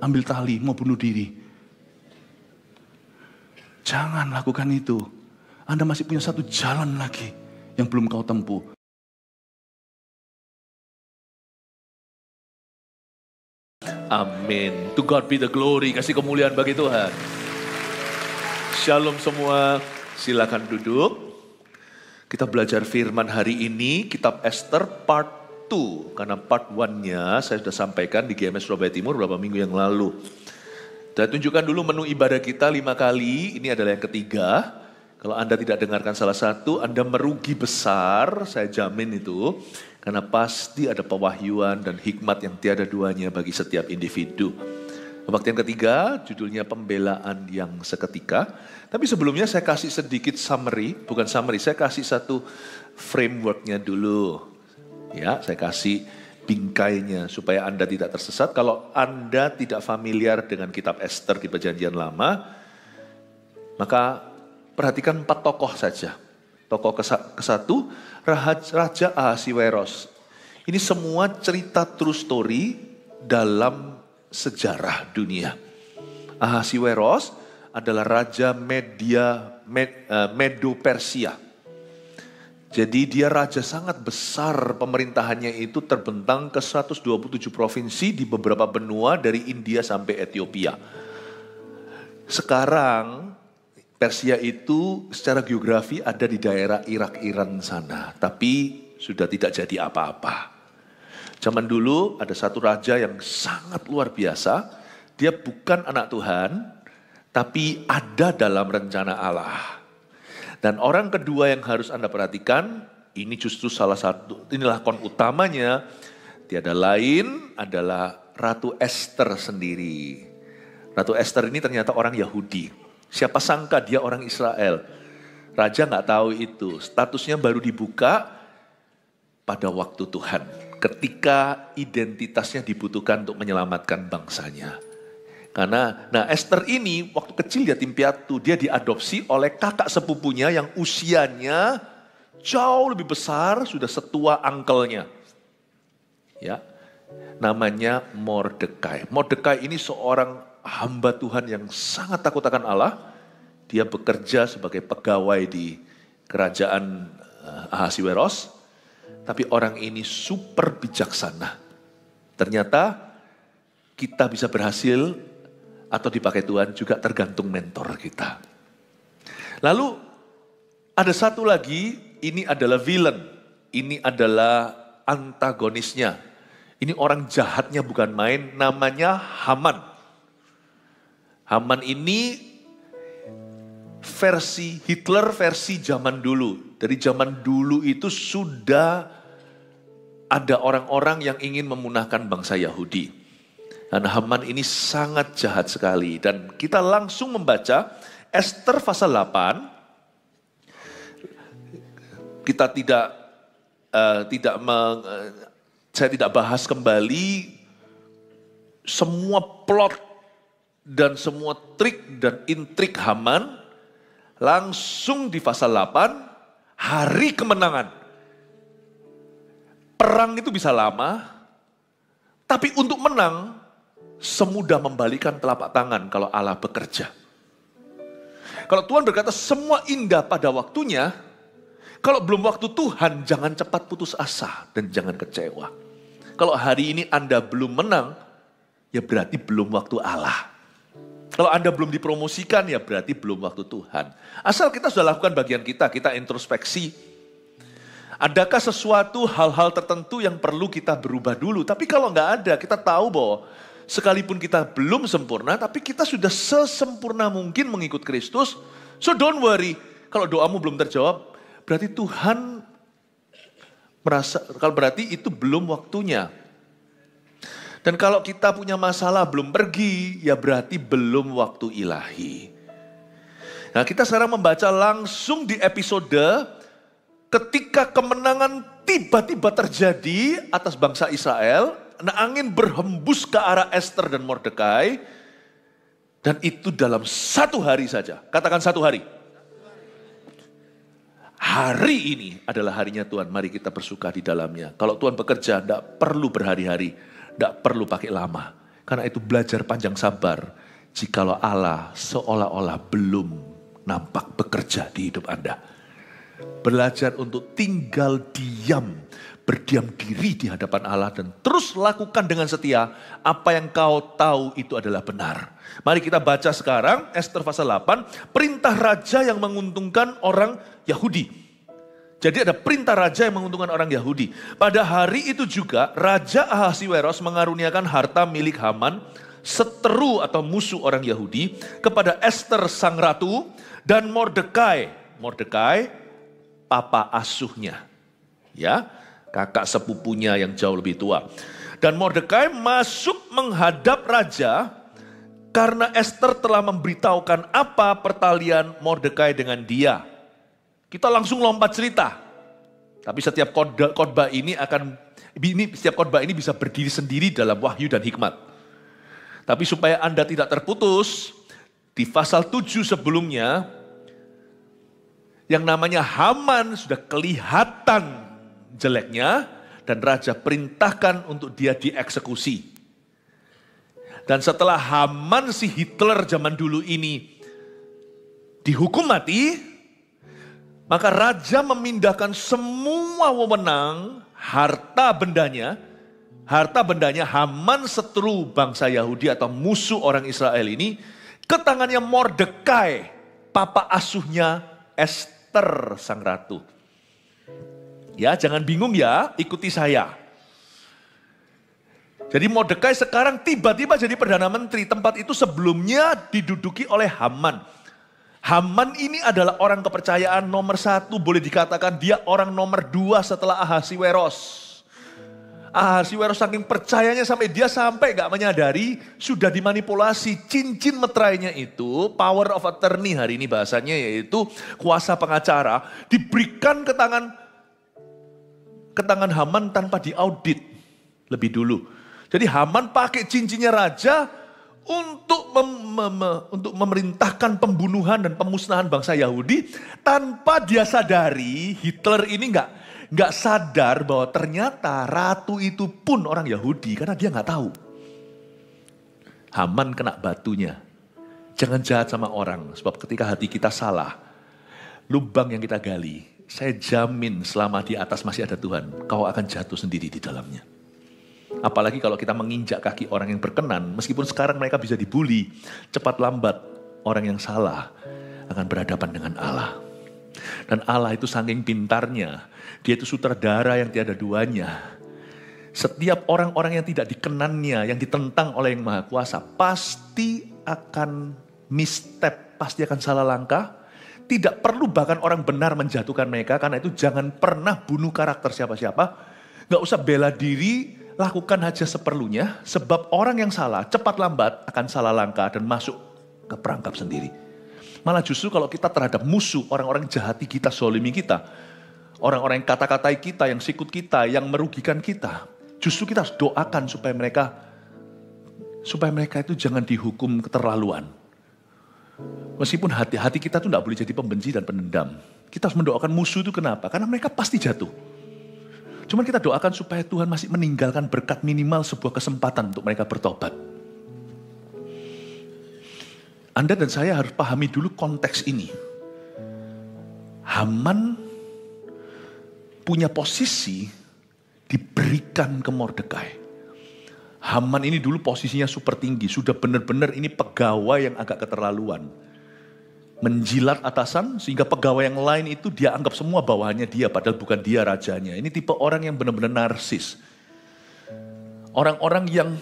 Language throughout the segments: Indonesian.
ambil tali, mau bunuh diri. Jangan lakukan itu. Anda masih punya satu jalan lagi yang belum kau tempuh. Amin. To God be the glory. Kasih kemuliaan bagi Tuhan. Shalom semua. Silakan duduk. Kita belajar firman hari ini, kitab Esther part 2. Karena part 1-nya saya sudah sampaikan di GMS Surabaya Timur beberapa minggu yang lalu. Saya tunjukkan dulu menu ibadah kita 5 kali. Ini adalah yang ketiga. Kalau Anda tidak dengarkan salah satu, Anda merugi besar. Saya jamin itu. Karena pasti ada pewahyuan dan hikmat yang tiada duanya bagi setiap individu. Pembaktian ketiga, judulnya pembelaan yang seketika. Tapi sebelumnya saya kasih sedikit summary, bukan summary, saya kasih satu frameworknya dulu. Ya, saya kasih bingkainya supaya Anda tidak tersesat. Kalau Anda tidak familiar dengan kitab Esther di Perjanjian Lama, maka perhatikan 4 tokoh saja. Tokoh ke-1, Raja Ahasiweros. Ini semua cerita true story dalam sejarah dunia. Ahasiweros adalah Raja Medo Persia. Jadi dia raja sangat besar, pemerintahannya itu terbentang ke 127 provinsi di beberapa benua dari India sampai Ethiopia. Sekarang Persia itu secara geografi ada di daerah Irak, Iran sana. Tapi sudah tidak jadi apa-apa. Zaman dulu ada satu raja yang sangat luar biasa. Dia bukan anak Tuhan, tapi ada dalam rencana Allah. Dan orang kedua yang harus Anda perhatikan, ini justru salah satu, inilah kon utamanya. Tiada lain adalah Ratu Esther sendiri. Ratu Esther ini ternyata orang Yahudi. Siapa sangka dia orang Israel. Raja nggak tahu itu. Statusnya baru dibuka pada waktu Tuhan. Ketika identitasnya dibutuhkan untuk menyelamatkan bangsanya. Karena, Esther ini waktu kecil yatim piatu. Dia diadopsi oleh kakak sepupunya yang usianya jauh lebih besar. Sudah setua angkelnya. Ya, namanya Mordekai. Mordekai ini seorang hamba Tuhan yang sangat takut akan Allah. Dia bekerja sebagai pegawai di kerajaan Ahasiweros. Tapi orang ini super bijaksana. Ternyata kita bisa berhasil atau dipakai Tuhan juga tergantung mentor kita. Lalu ada satu lagi, ini adalah villain. Ini adalah antagonisnya. Ini orang jahatnya bukan main, namanya Haman. Haman ini versi Hitler versi zaman dulu. Dari zaman dulu itu sudah ada orang-orang yang ingin memunahkan bangsa Yahudi. Dan Haman ini sangat jahat sekali. Dan kita langsung membaca Esther pasal 8. Kita saya tidak bahas kembali semua plot dan semua trik dan intrik Haman. Langsung di pasal 8, hari kemenangan. Perang itu bisa lama, tapi untuk menang, semudah membalikan telapak tangan kalau Allah bekerja. Kalau Tuhan berkata semua indah pada waktunya, kalau belum waktu Tuhan, jangan cepat putus asa dan jangan kecewa. Kalau hari ini Anda belum menang, ya berarti belum waktu Allah. Kalau Anda belum dipromosikan, ya berarti belum waktu Tuhan. Asal kita sudah lakukan bagian kita introspeksi. Adakah sesuatu hal-hal tertentu yang perlu kita berubah dulu? Tapi kalau nggak ada, kita tahu bahwa sekalipun kita belum sempurna, tapi kita sudah sesempurna mungkin mengikut Kristus. So don't worry, kalau doamu belum terjawab, berarti Tuhan berarti itu belum waktunya. Dan kalau kita punya masalah belum pergi, ya berarti belum waktu ilahi. Nah, kita sekarang membaca langsung di episode ketika kemenangan tiba-tiba terjadi atas bangsa Israel. Nah, angin berhembus ke arah Esther dan Mordekai. Dan itu dalam 1 hari saja. Katakan 1 hari. Hari ini adalah harinya Tuhan. Mari kita bersuka di dalamnya. Kalau Tuhan bekerja, tidak perlu berhari-hari. Tidak perlu pakai lama. Karena itu belajar panjang sabar jikalau Allah seolah-olah belum nampak bekerja di hidup Anda. Belajar untuk tinggal diam, berdiam diri di hadapan Allah dan terus lakukan dengan setia apa yang kau tahu itu adalah benar. Mari kita baca sekarang Ester pasal 8, perintah raja yang menguntungkan orang Yahudi. Jadi ada perintah raja yang menguntungkan orang Yahudi. Pada hari itu juga Raja Ahasiweros mengaruniakan harta milik Haman, seteru atau musuh orang Yahudi, kepada Ester sang ratu dan Mordekai. Mordekai papa asuhnya, ya, kakak sepupunya yang jauh lebih tua. Dan Mordekai masuk menghadap raja karena Ester telah memberitahukan apa pertalian Mordekai dengan dia. Kita langsung lompat cerita. Tapi setiap khotbah ini bisa berdiri sendiri dalam wahyu dan hikmat. Tapi supaya Anda tidak terputus, di pasal 7 sebelumnya, yang namanya Haman sudah kelihatan jeleknya, dan raja perintahkan untuk dia dieksekusi. Dan setelah Haman si Hitler zaman dulu ini dihukum mati, maka raja memindahkan semua wewenang harta bendanya Haman seteru bangsa Yahudi atau musuh orang Israel ini ke tangannya Mordekai, papa asuhnya Ester sang ratu. Ya, jangan bingung ya, ikuti saya. Jadi Mordekai sekarang tiba-tiba jadi Perdana Menteri, tempat itu sebelumnya diduduki oleh Haman. Haman ini adalah orang kepercayaan nomor 1, boleh dikatakan dia orang nomor 2 setelah Ahasiweros. Ahasiweros saking percayanya sampai gak menyadari sudah dimanipulasi. Cincin meterainya itu, power of attorney hari ini bahasanya, yaitu kuasa pengacara, diberikan ke tangan Haman tanpa diaudit lebih dulu. Jadi Haman pakai cincinnya raja untuk memerintahkan pembunuhan dan pemusnahan bangsa Yahudi, tanpa dia sadari. Hitler ini nggak sadar bahwa ternyata ratu itu pun orang Yahudi, karena dia nggak tahu. Haman kena batunya. Jangan jahat sama orang, sebab ketika hati kita salah, lubang yang kita gali, saya jamin selama di atas masih ada Tuhan, kau akan jatuh sendiri di dalamnya. Apalagi kalau kita menginjak kaki orang yang berkenan, meskipun sekarang mereka bisa dibully, cepat lambat orang yang salah akan berhadapan dengan Allah. Dan Allah itu saking pintarnya, dia itu sutradara yang tiada duanya. Setiap orang-orang yang tidak dikenannya, yang ditentang oleh yang Maha Kuasa, pasti akan misstep, pasti akan salah langkah. Tidak perlu bahkan orang benar menjatuhkan mereka, karena itu jangan pernah bunuh karakter siapa-siapa. Gak usah bela diri, lakukan aja seperlunya, sebab orang yang salah cepat lambat akan salah langkah dan masuk ke perangkap sendiri. Malah justru kalau kita terhadap musuh, orang-orang jahati kita, zolimi kita, orang-orang yang kata-katai kita, yang sikut kita, yang merugikan kita, justru kita harus doakan supaya mereka itu jangan dihukum keterlaluan. Meskipun hati kita tuh tidak boleh jadi pembenci dan pendendam. Kita harus mendoakan musuh itu kenapa? Karena mereka pasti jatuh. Cuman kita doakan supaya Tuhan masih meninggalkan berkat minimal sebuah kesempatan untuk mereka bertobat. Anda dan saya harus pahami dulu konteks ini. Haman punya posisi diberikan ke Mordekai. Haman ini dulu posisinya super tinggi, sudah benar-benar ini pegawai yang agak keterlaluan. Menjilat atasan sehingga pegawai yang lain itu dia anggap semua bawahannya dia, padahal bukan dia rajanya. Ini tipe orang yang benar-benar narsis. Orang-orang yang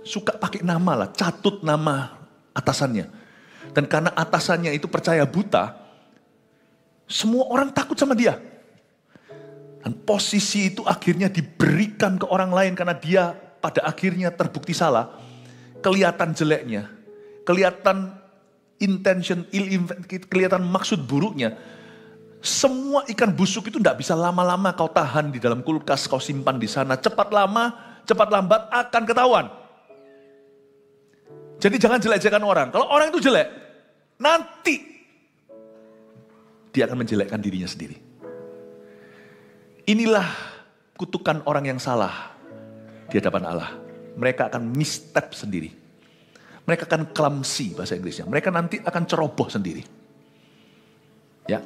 suka pakai nama lah, catut nama atasannya. Dan karena atasannya itu percaya buta, semua orang takut sama dia. Dan posisi itu akhirnya diberikan ke orang lain karena dia pada akhirnya terbukti salah. Kelihatan jeleknya, kelihatan intention, kelihatan maksud buruknya. Semua ikan busuk itu tidak bisa lama-lama kau tahan di dalam kulkas, kau simpan di sana. Cepat lambat akan ketahuan. Jadi jangan jelek-jelekan orang. Kalau orang itu jelek, nanti dia akan menjelekkan dirinya sendiri. Inilah kutukan orang yang salah di hadapan Allah. mereka akan misstep sendiri. Mereka akan clumsy bahasa Inggrisnya. Mereka nanti akan ceroboh sendiri. Ya,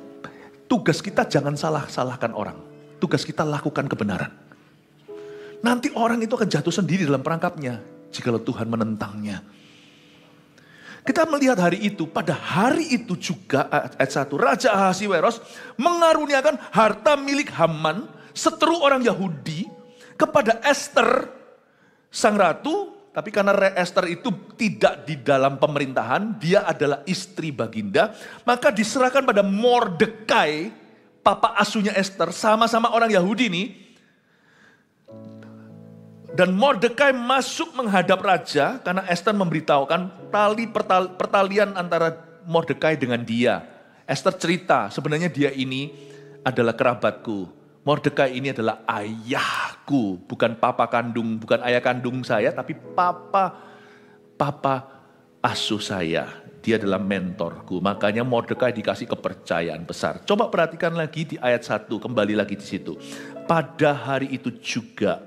tugas kita jangan salahkan orang. Tugas kita lakukan kebenaran. Nanti orang itu akan jatuh sendiri dalam perangkapnya jikalau Tuhan menentangnya. Kita melihat hari itu, pada hari itu juga ayat 1, Raja Ahasiweros mengaruniakan harta milik Haman, seteru orang Yahudi, kepada Esther, sang ratu. Tapi karena Esther itu tidak di dalam pemerintahan, dia adalah istri baginda, maka diserahkan pada Mordekai, papa asuhnya Esther, sama-sama orang Yahudi nih. Dan Mordekai masuk menghadap raja karena Esther memberitahukan pertalian antara Mordekai dengan dia. Esther cerita, sebenarnya dia ini adalah kerabatku. Mordekai ini adalah ayahku, bukan papa kandung, bukan ayah kandung saya, tapi papa asuh saya. Dia adalah mentorku. Makanya Mordekai dikasih kepercayaan besar. Coba perhatikan lagi di ayat 1, kembali lagi di situ. Pada hari itu juga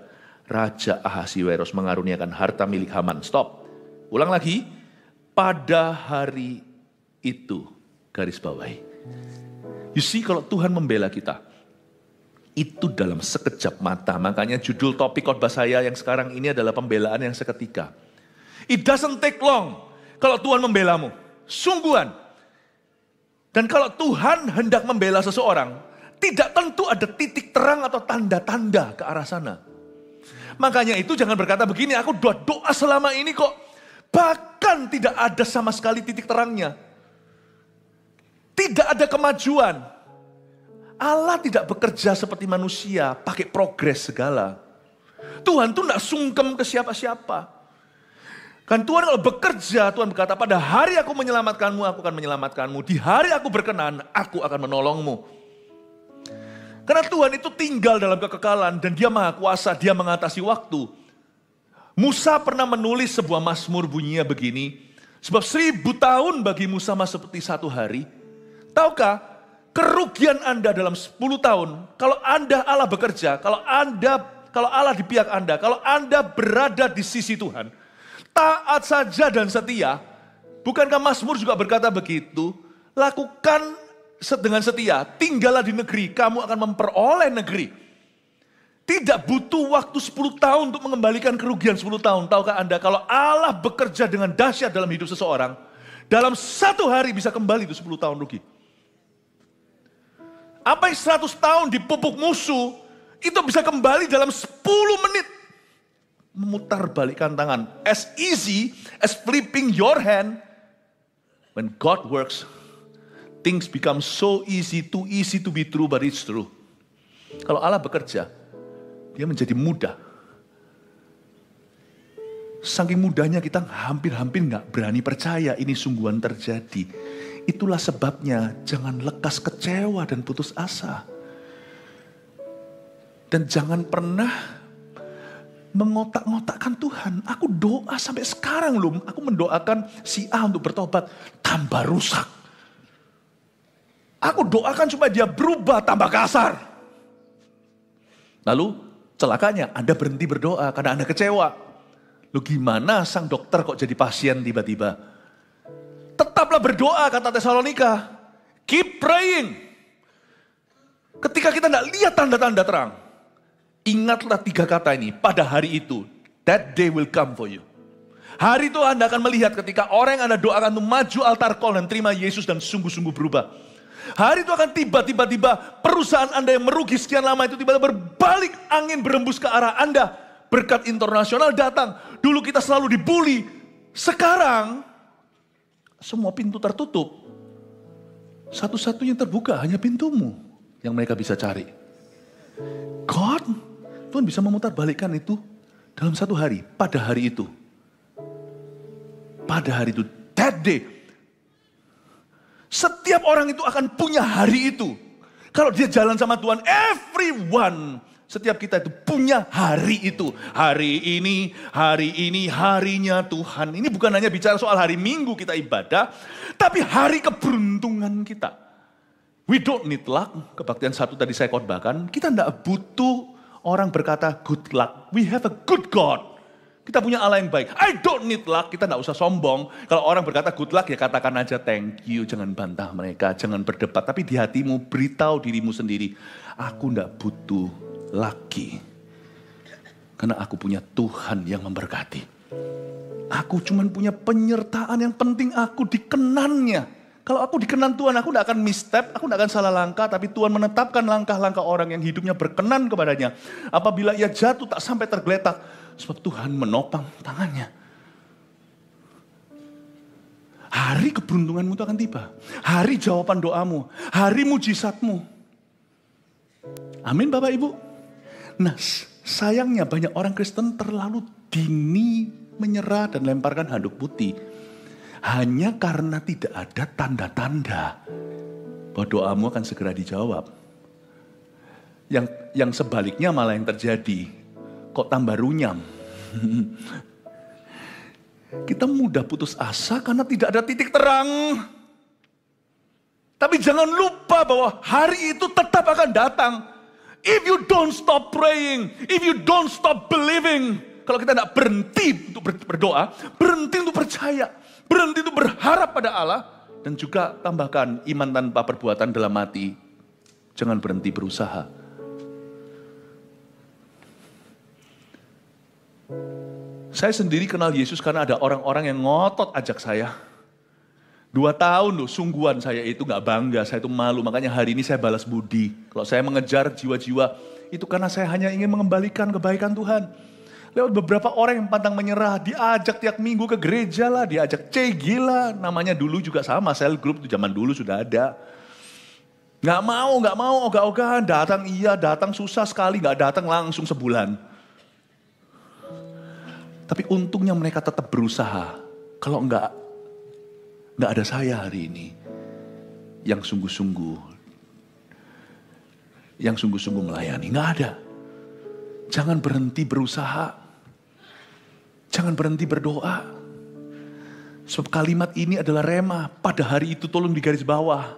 Raja Ahasiweros mengaruniakan harta milik Haman. Stop. Ulang lagi. Pada hari itu, garis bawahi. You see, kalau Tuhan membela kita, itu dalam sekejap mata. Makanya judul topik khotbah saya yang sekarang ini adalah pembelaan yang seketika. It doesn't take long kalau Tuhan membelamu. Sungguhan. Dan kalau Tuhan hendak membela seseorang, tidak tentu ada titik terang atau tanda-tanda ke arah sana. Makanya itu jangan berkata begini, aku doa selama ini kok. Bahkan tidak ada sama sekali titik terangnya. Tidak ada kemajuan. Allah tidak bekerja seperti manusia, pakai progres segala. Tuhan tuh tidak sungkem ke siapa-siapa. Kan Tuhan kalau bekerja, Tuhan berkata, pada hari aku menyelamatkanmu, aku akan menyelamatkanmu. Di hari aku berkenan, aku akan menolongmu. Karena Tuhan itu tinggal dalam kekekalan dan dia maha kuasa, dia mengatasi waktu. Musa pernah menulis sebuah mazmur bunyinya begini, sebab 1000 tahun bagi Musa seperti 1 hari. Tahukah? Kerugian Anda dalam 10 tahun, kalau Anda Allah bekerja, kalau Allah di pihak Anda, kalau Anda berada di sisi Tuhan, taat saja dan setia, bukankah Mazmur juga berkata begitu? Lakukan dengan setia, tinggallah di negeri, kamu akan memperoleh negeri. Tidak butuh waktu 10 tahun untuk mengembalikan kerugian 10 tahun. Tahukah Anda, kalau Allah bekerja dengan dahsyat dalam hidup seseorang, dalam 1 hari bisa kembali itu 10 tahun rugi. Apa yang 100 tahun dipupuk musuh, itu bisa kembali dalam 10 menit. Memutar balikan tangan. As easy as flipping your hand. When God works, things become so easy, too easy to be true, but it's true. Kalau Allah bekerja, dia menjadi mudah. Saking mudahnya kita hampir-hampir gak berani percaya ini sungguhan terjadi. Itulah sebabnya jangan lekas kecewa dan putus asa. Dan jangan pernah mengotak-ngotakkan Tuhan. Aku doa sampai sekarang loh. Aku mendoakan si A untuk bertobat. Tambah rusak. Aku doakan supaya dia berubah tambah kasar. Lalu celakanya Anda berhenti berdoa karena Anda kecewa. Loh gimana sang dokter kok jadi pasien tiba-tiba? Tetaplah berdoa, kata Tesalonika. Keep praying. Ketika kita tidak lihat tanda-tanda terang, ingatlah 3 kata ini. Pada hari itu, that day will come for you. Hari itu Anda akan melihat ketika orang yang Anda doakan itu maju altar call dan terima Yesus dan sungguh-sungguh berubah. Hari itu akan tiba-tiba perusahaan Anda yang merugi sekian lama itu tiba-tiba berbalik, angin berembus ke arah Anda. Berkat internasional datang. Dulu kita selalu dibully. Sekarang semua pintu tertutup. Satu-satunya terbuka hanya pintumu yang mereka bisa cari. God, Tuhan bisa memutar balikkan itu dalam 1 hari. Pada hari itu. Pada hari itu. That day. Setiap orang itu akan punya hari itu. Kalau dia jalan sama Tuhan, everyone, setiap kita itu punya hari itu. Hari ini, harinya Tuhan. Ini bukan hanya bicara soal hari Minggu kita ibadah, tapi hari keberuntungan kita. We don't need luck. Kebaktian 1 tadi saya khotbahkan. Kita tidak butuh orang berkata good luck. We have a good God. Kita punya Allah yang baik. I don't need luck, kita gak usah sombong. Kalau orang berkata good luck ya katakan aja thank you. Jangan bantah mereka, jangan berdebat. Tapi di hatimu beritahu dirimu sendiri. Aku gak butuh lucky. Karena aku punya Tuhan yang memberkati. Aku cuma punya penyertaan yang penting aku dikenannya. Kalau aku dikenan Tuhan, aku tidak akan misstep, aku tidak akan salah langkah. Tapi Tuhan menetapkan langkah-langkah orang yang hidupnya berkenan kepadanya. Apabila ia jatuh tak sampai tergeletak. Sebab Tuhan menopang tangannya. Hari keberuntunganmu itu akan tiba. Hari jawaban doamu. Hari mujizatmu. Amin Bapak Ibu. Nah sayangnya banyak orang Kristen terlalu dini menyerah dan lemparkan handuk putih. Hanya karena tidak ada tanda-tanda bahwa doamu akan segera dijawab. Yang sebaliknya malah yang terjadi. Kok tambah runyam? Kita mudah putus asa karena tidak ada titik terang. Tapi jangan lupa bahwa hari itu tetap akan datang. If you don't stop praying, if you don't stop believing. Kalau kita tidak berhenti untuk berdoa, berhenti untuk percaya, berhenti untuk berharap pada Allah. Dan juga tambahkan iman tanpa perbuatan dalam hati. Jangan berhenti berusaha. Saya sendiri kenal Yesus karena ada orang-orang yang ngotot ajak saya. 2 tahun loh, sungguhan saya itu gak bangga, saya itu malu. Makanya hari ini saya balas budi. Kalau saya mengejar jiwa-jiwa, itu karena saya hanya ingin mengembalikan kebaikan Tuhan. Lewat beberapa orang yang pantang menyerah, diajak tiap minggu ke gereja lah, diajak CG lah. Namanya dulu juga sama, sel group itu zaman dulu sudah ada. Gak mau, ogah-ogahan, datang iya, datang susah sekali, gak datang langsung sebulan. Tapi untungnya mereka tetap berusaha. Kalau enggak ada saya hari ini yang sungguh-sungguh melayani. Enggak ada. Jangan berhenti berusaha. Jangan berhenti berdoa. Sebab kalimat ini adalah rema. Pada hari itu tolong di garis bawah.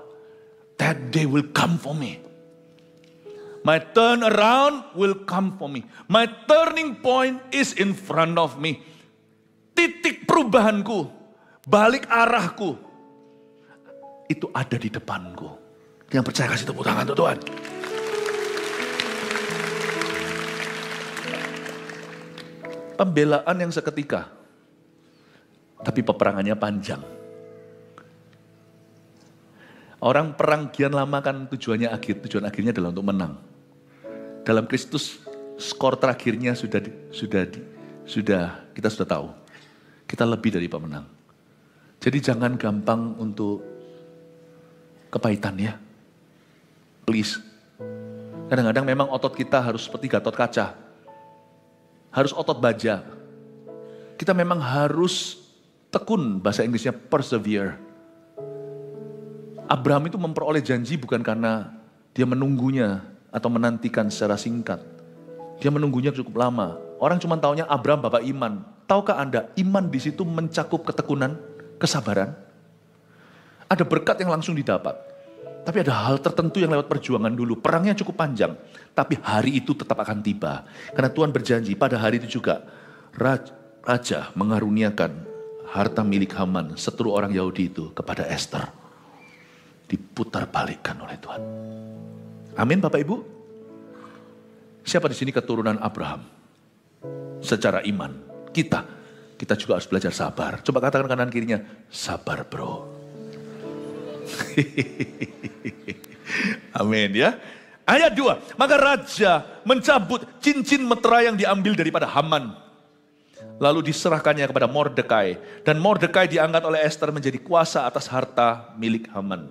That day will come for me. My turn around will come for me. My turning point is in front of me. Titik perubahanku, balik arahku, itu ada di depanku. Yang percaya kasih tepuk tangan untuk Tuhan. Pembelaan yang seketika, tapi peperangannya panjang. Orang perang kian lama kan tujuan akhirnya adalah untuk menang. Dalam Kristus skor terakhirnya kita sudah tahu. Kita lebih dari pemenang. Jadi jangan gampang untuk kepahitan ya. Please. Kadang-kadang memang otot kita harus seperti Gatot Kaca. Harus otot baja. Kita memang harus tekun, bahasa Inggrisnya persevere. Abraham itu memperoleh janji bukan karena dia menunggunya atau menantikan secara singkat. Dia menunggunya cukup lama. Orang cuma taunya Abraham bapak iman. Tahukah Anda, iman di situ mencakup ketekunan, kesabaran. Ada berkat yang langsung didapat. Tapi ada hal tertentu yang lewat perjuangan dulu. Perangnya cukup panjang. Tapi hari itu tetap akan tiba. Karena Tuhan berjanji pada hari itu juga. Raja mengaruniakan harta milik Haman, seteru orang Yahudi itu kepada Esther. Diputar balikkan oleh Tuhan. Amin Bapak Ibu. Siapa di sini keturunan Abraham? Secara iman. Kita juga harus belajar sabar. Coba katakan kanan kirinya, sabar bro. Amin ya. Ayat 2. Maka raja mencabut cincin metera yang diambil daripada Haman. Lalu diserahkannya kepada Mordekai. Dan Mordekai diangkat oleh Esther menjadi kuasa atas harta milik Haman.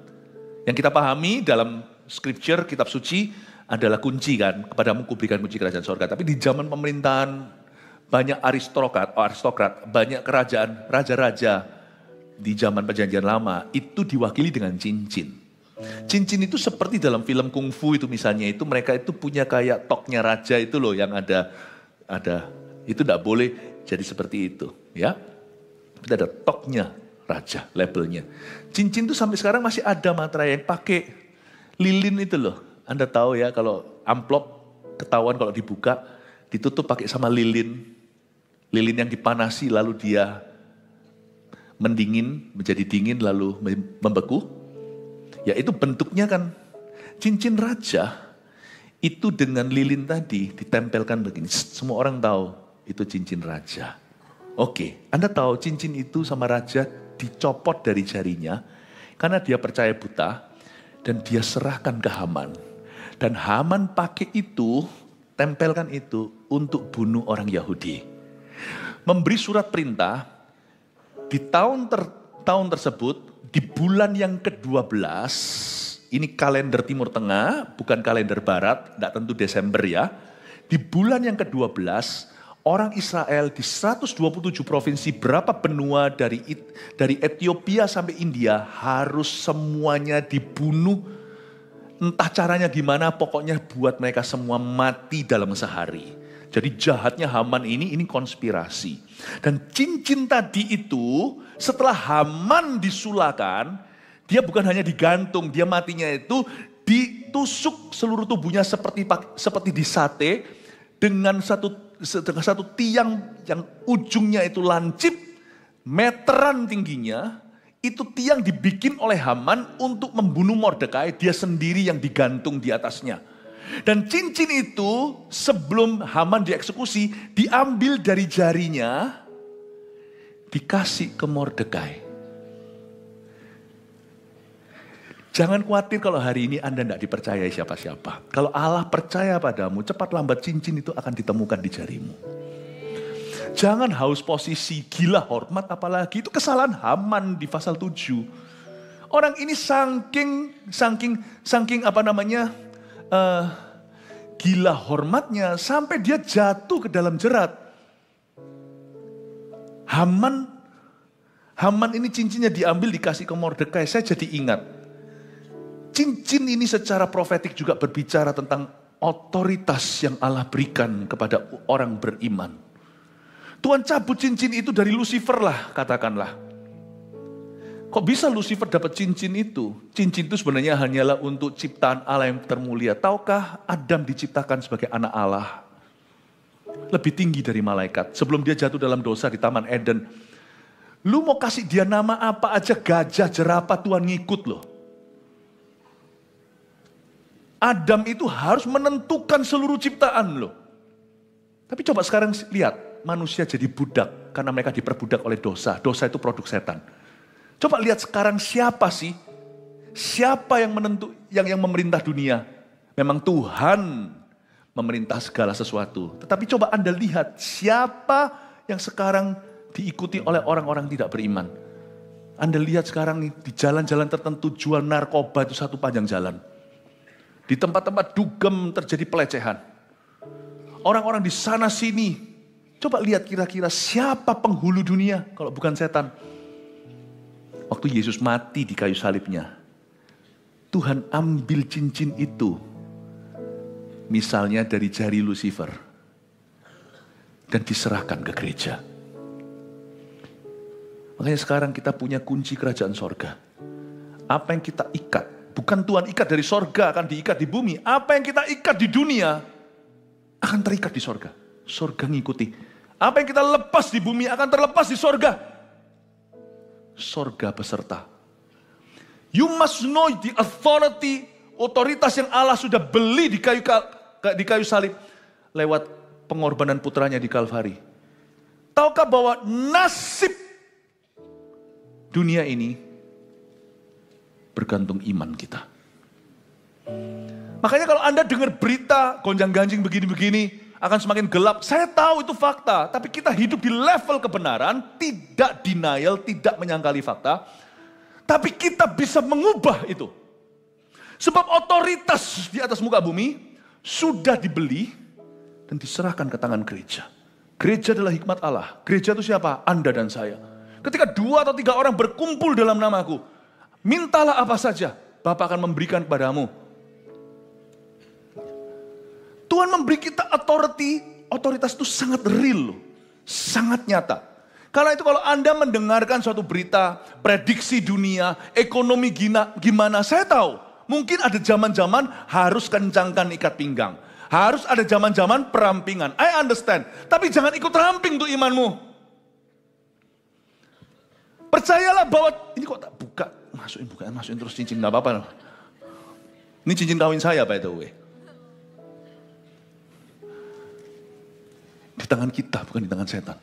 Yang kita pahami dalam scripture, kitab suci adalah kunci kan. Kepadamu kuberikan kunci kerajaan sorga. Tapi di zaman pemerintahan banyak aristokrat, banyak kerajaan, raja-raja di zaman perjanjian lama itu diwakili dengan cincin. Cincin itu seperti dalam film kungfu itu misalnya, itu mereka itu punya kayak toknya raja itu loh yang ada itu tidak boleh jadi seperti itu ya. Tapi ada toknya raja, labelnya. Cincin itu sampai sekarang masih ada materai yang pakai lilin itu loh. Anda tahu ya kalau amplop ketahuan kalau dibuka ditutup pakai sama lilin. Lilin yang dipanasi lalu dia mendingin, menjadi dingin lalu membeku. Ya itu bentuknya kan cincin raja. Itu dengan lilin tadi ditempelkan begini. Semua orang tahu itu cincin raja. Oke, Anda tahu cincin itu sama raja dicopot dari jarinya. Karena dia percaya buta. Dan dia serahkan ke Haman. Dan Haman pakai itu, tempelkan itu untuk bunuh orang Yahudi. Memberi surat perintah di tahun tersebut, di bulan yang ke-12, ini kalender Timur Tengah, bukan kalender Barat, tidak tentu Desember ya. Di bulan yang ke-12, orang Israel di 127 provinsi, berapa benua dari Ethiopia sampai India, harus semuanya dibunuh. Entah caranya gimana, pokoknya buat mereka semua mati dalam sehari. Jadi jahatnya Haman ini konspirasi. Dan cincin tadi itu, setelah Haman disulakan, dia bukan hanya digantung, dia matinya itu ditusuk seluruh tubuhnya seperti di sate dengan satu tiang yang ujungnya itu lancip, meteran tingginya. Itu tiang dibikin oleh Haman untuk membunuh Mordekai, dia sendiri yang digantung di atasnya. Dan cincin itu sebelum Haman dieksekusi, diambil dari jarinya, dikasih ke Mordekai. Jangan khawatir kalau hari ini Anda tidak dipercayai siapa-siapa. Kalau Allah percaya padamu, cepat lambat cincin itu akan ditemukan di jarimu. Jangan haus posisi, gila hormat apalagi. Itu kesalahan Haman di pasal 7. Orang ini saking gila hormatnya sampai dia jatuh ke dalam jerat. Haman ini cincinnya diambil dikasih ke Mordekai. Saya jadi ingat. Cincin ini secara profetik juga berbicara tentang otoritas yang Allah berikan kepada orang beriman. Tuhan cabut cincin itu dari Lucifer lah, katakanlah. Kok bisa Lucifer dapat cincin itu? Cincin itu sebenarnya hanyalah untuk ciptaan Allah yang termulia. Tahukah Adam diciptakan sebagai anak Allah? Lebih tinggi dari malaikat. Sebelum dia jatuh dalam dosa di Taman Eden. Lu mau kasih dia nama apa aja, gajah, jerapah, Tuhan ngikut loh. Adam itu harus menentukan seluruh ciptaan loh. Tapi coba sekarang lihat, manusia jadi budak karena mereka diperbudak oleh dosa. Dosa itu produk setan. Coba lihat sekarang siapa sih? Siapa yang yang memerintah dunia? Memang Tuhan memerintah segala sesuatu. Tetapi coba Anda lihat siapa yang sekarang diikuti oleh orang-orang tidak beriman. Anda lihat sekarang nih, di jalan-jalan tertentu jual narkoba itu satu panjang jalan. Di tempat-tempat dugem terjadi pelecehan. Orang-orang di sana sini, coba lihat kira-kira siapa penghulu dunia kalau bukan setan. Waktu Yesus mati di kayu salibnya, Tuhan ambil cincin itu, misalnya dari jari Lucifer, dan diserahkan ke gereja. Makanya sekarang kita punya kunci kerajaan sorga. Apa yang kita ikat, bukan Tuhan ikat dari sorga akan diikat di bumi. Apa yang kita ikat di dunia akan terikat di sorga. Sorga ngikuti. Apa yang kita lepas di bumi akan terlepas di sorga. Sorga beserta. You must know the authority, otoritas yang Allah sudah beli di kayu salib lewat pengorbanan putranya di Kalvari. Tahukah bahwa nasib dunia ini bergantung iman kita. Makanya kalau Anda dengar berita gonjang-ganjing begini-begini akan semakin gelap. Saya tahu itu fakta, tapi kita hidup di level kebenaran, tidak denial, tidak menyangkali fakta. Tapi kita bisa mengubah itu. Sebab otoritas di atas muka bumi sudah dibeli dan diserahkan ke tangan gereja. Gereja adalah hikmat Allah. Gereja itu siapa? Anda dan saya. Ketika 2 atau 3 orang berkumpul dalam namaku, mintalah apa saja, Bapa akan memberikan kepadamu. Tuhan memberi kita otoritas itu sangat real, sangat nyata. Karena itu kalau Anda mendengarkan suatu berita, prediksi dunia, ekonomi gimana, saya tahu. Mungkin ada zaman-zaman harus kencangkan ikat pinggang. Harus ada zaman-zaman perampingan. I understand. Tapi jangan ikut ramping untuk imanmu. Percayalah bahwa, ini kok tak buka. Masukin terus cincin, gak apa-apa. Ini cincin kawin saya by the way. Di tangan kita, bukan di tangan setan.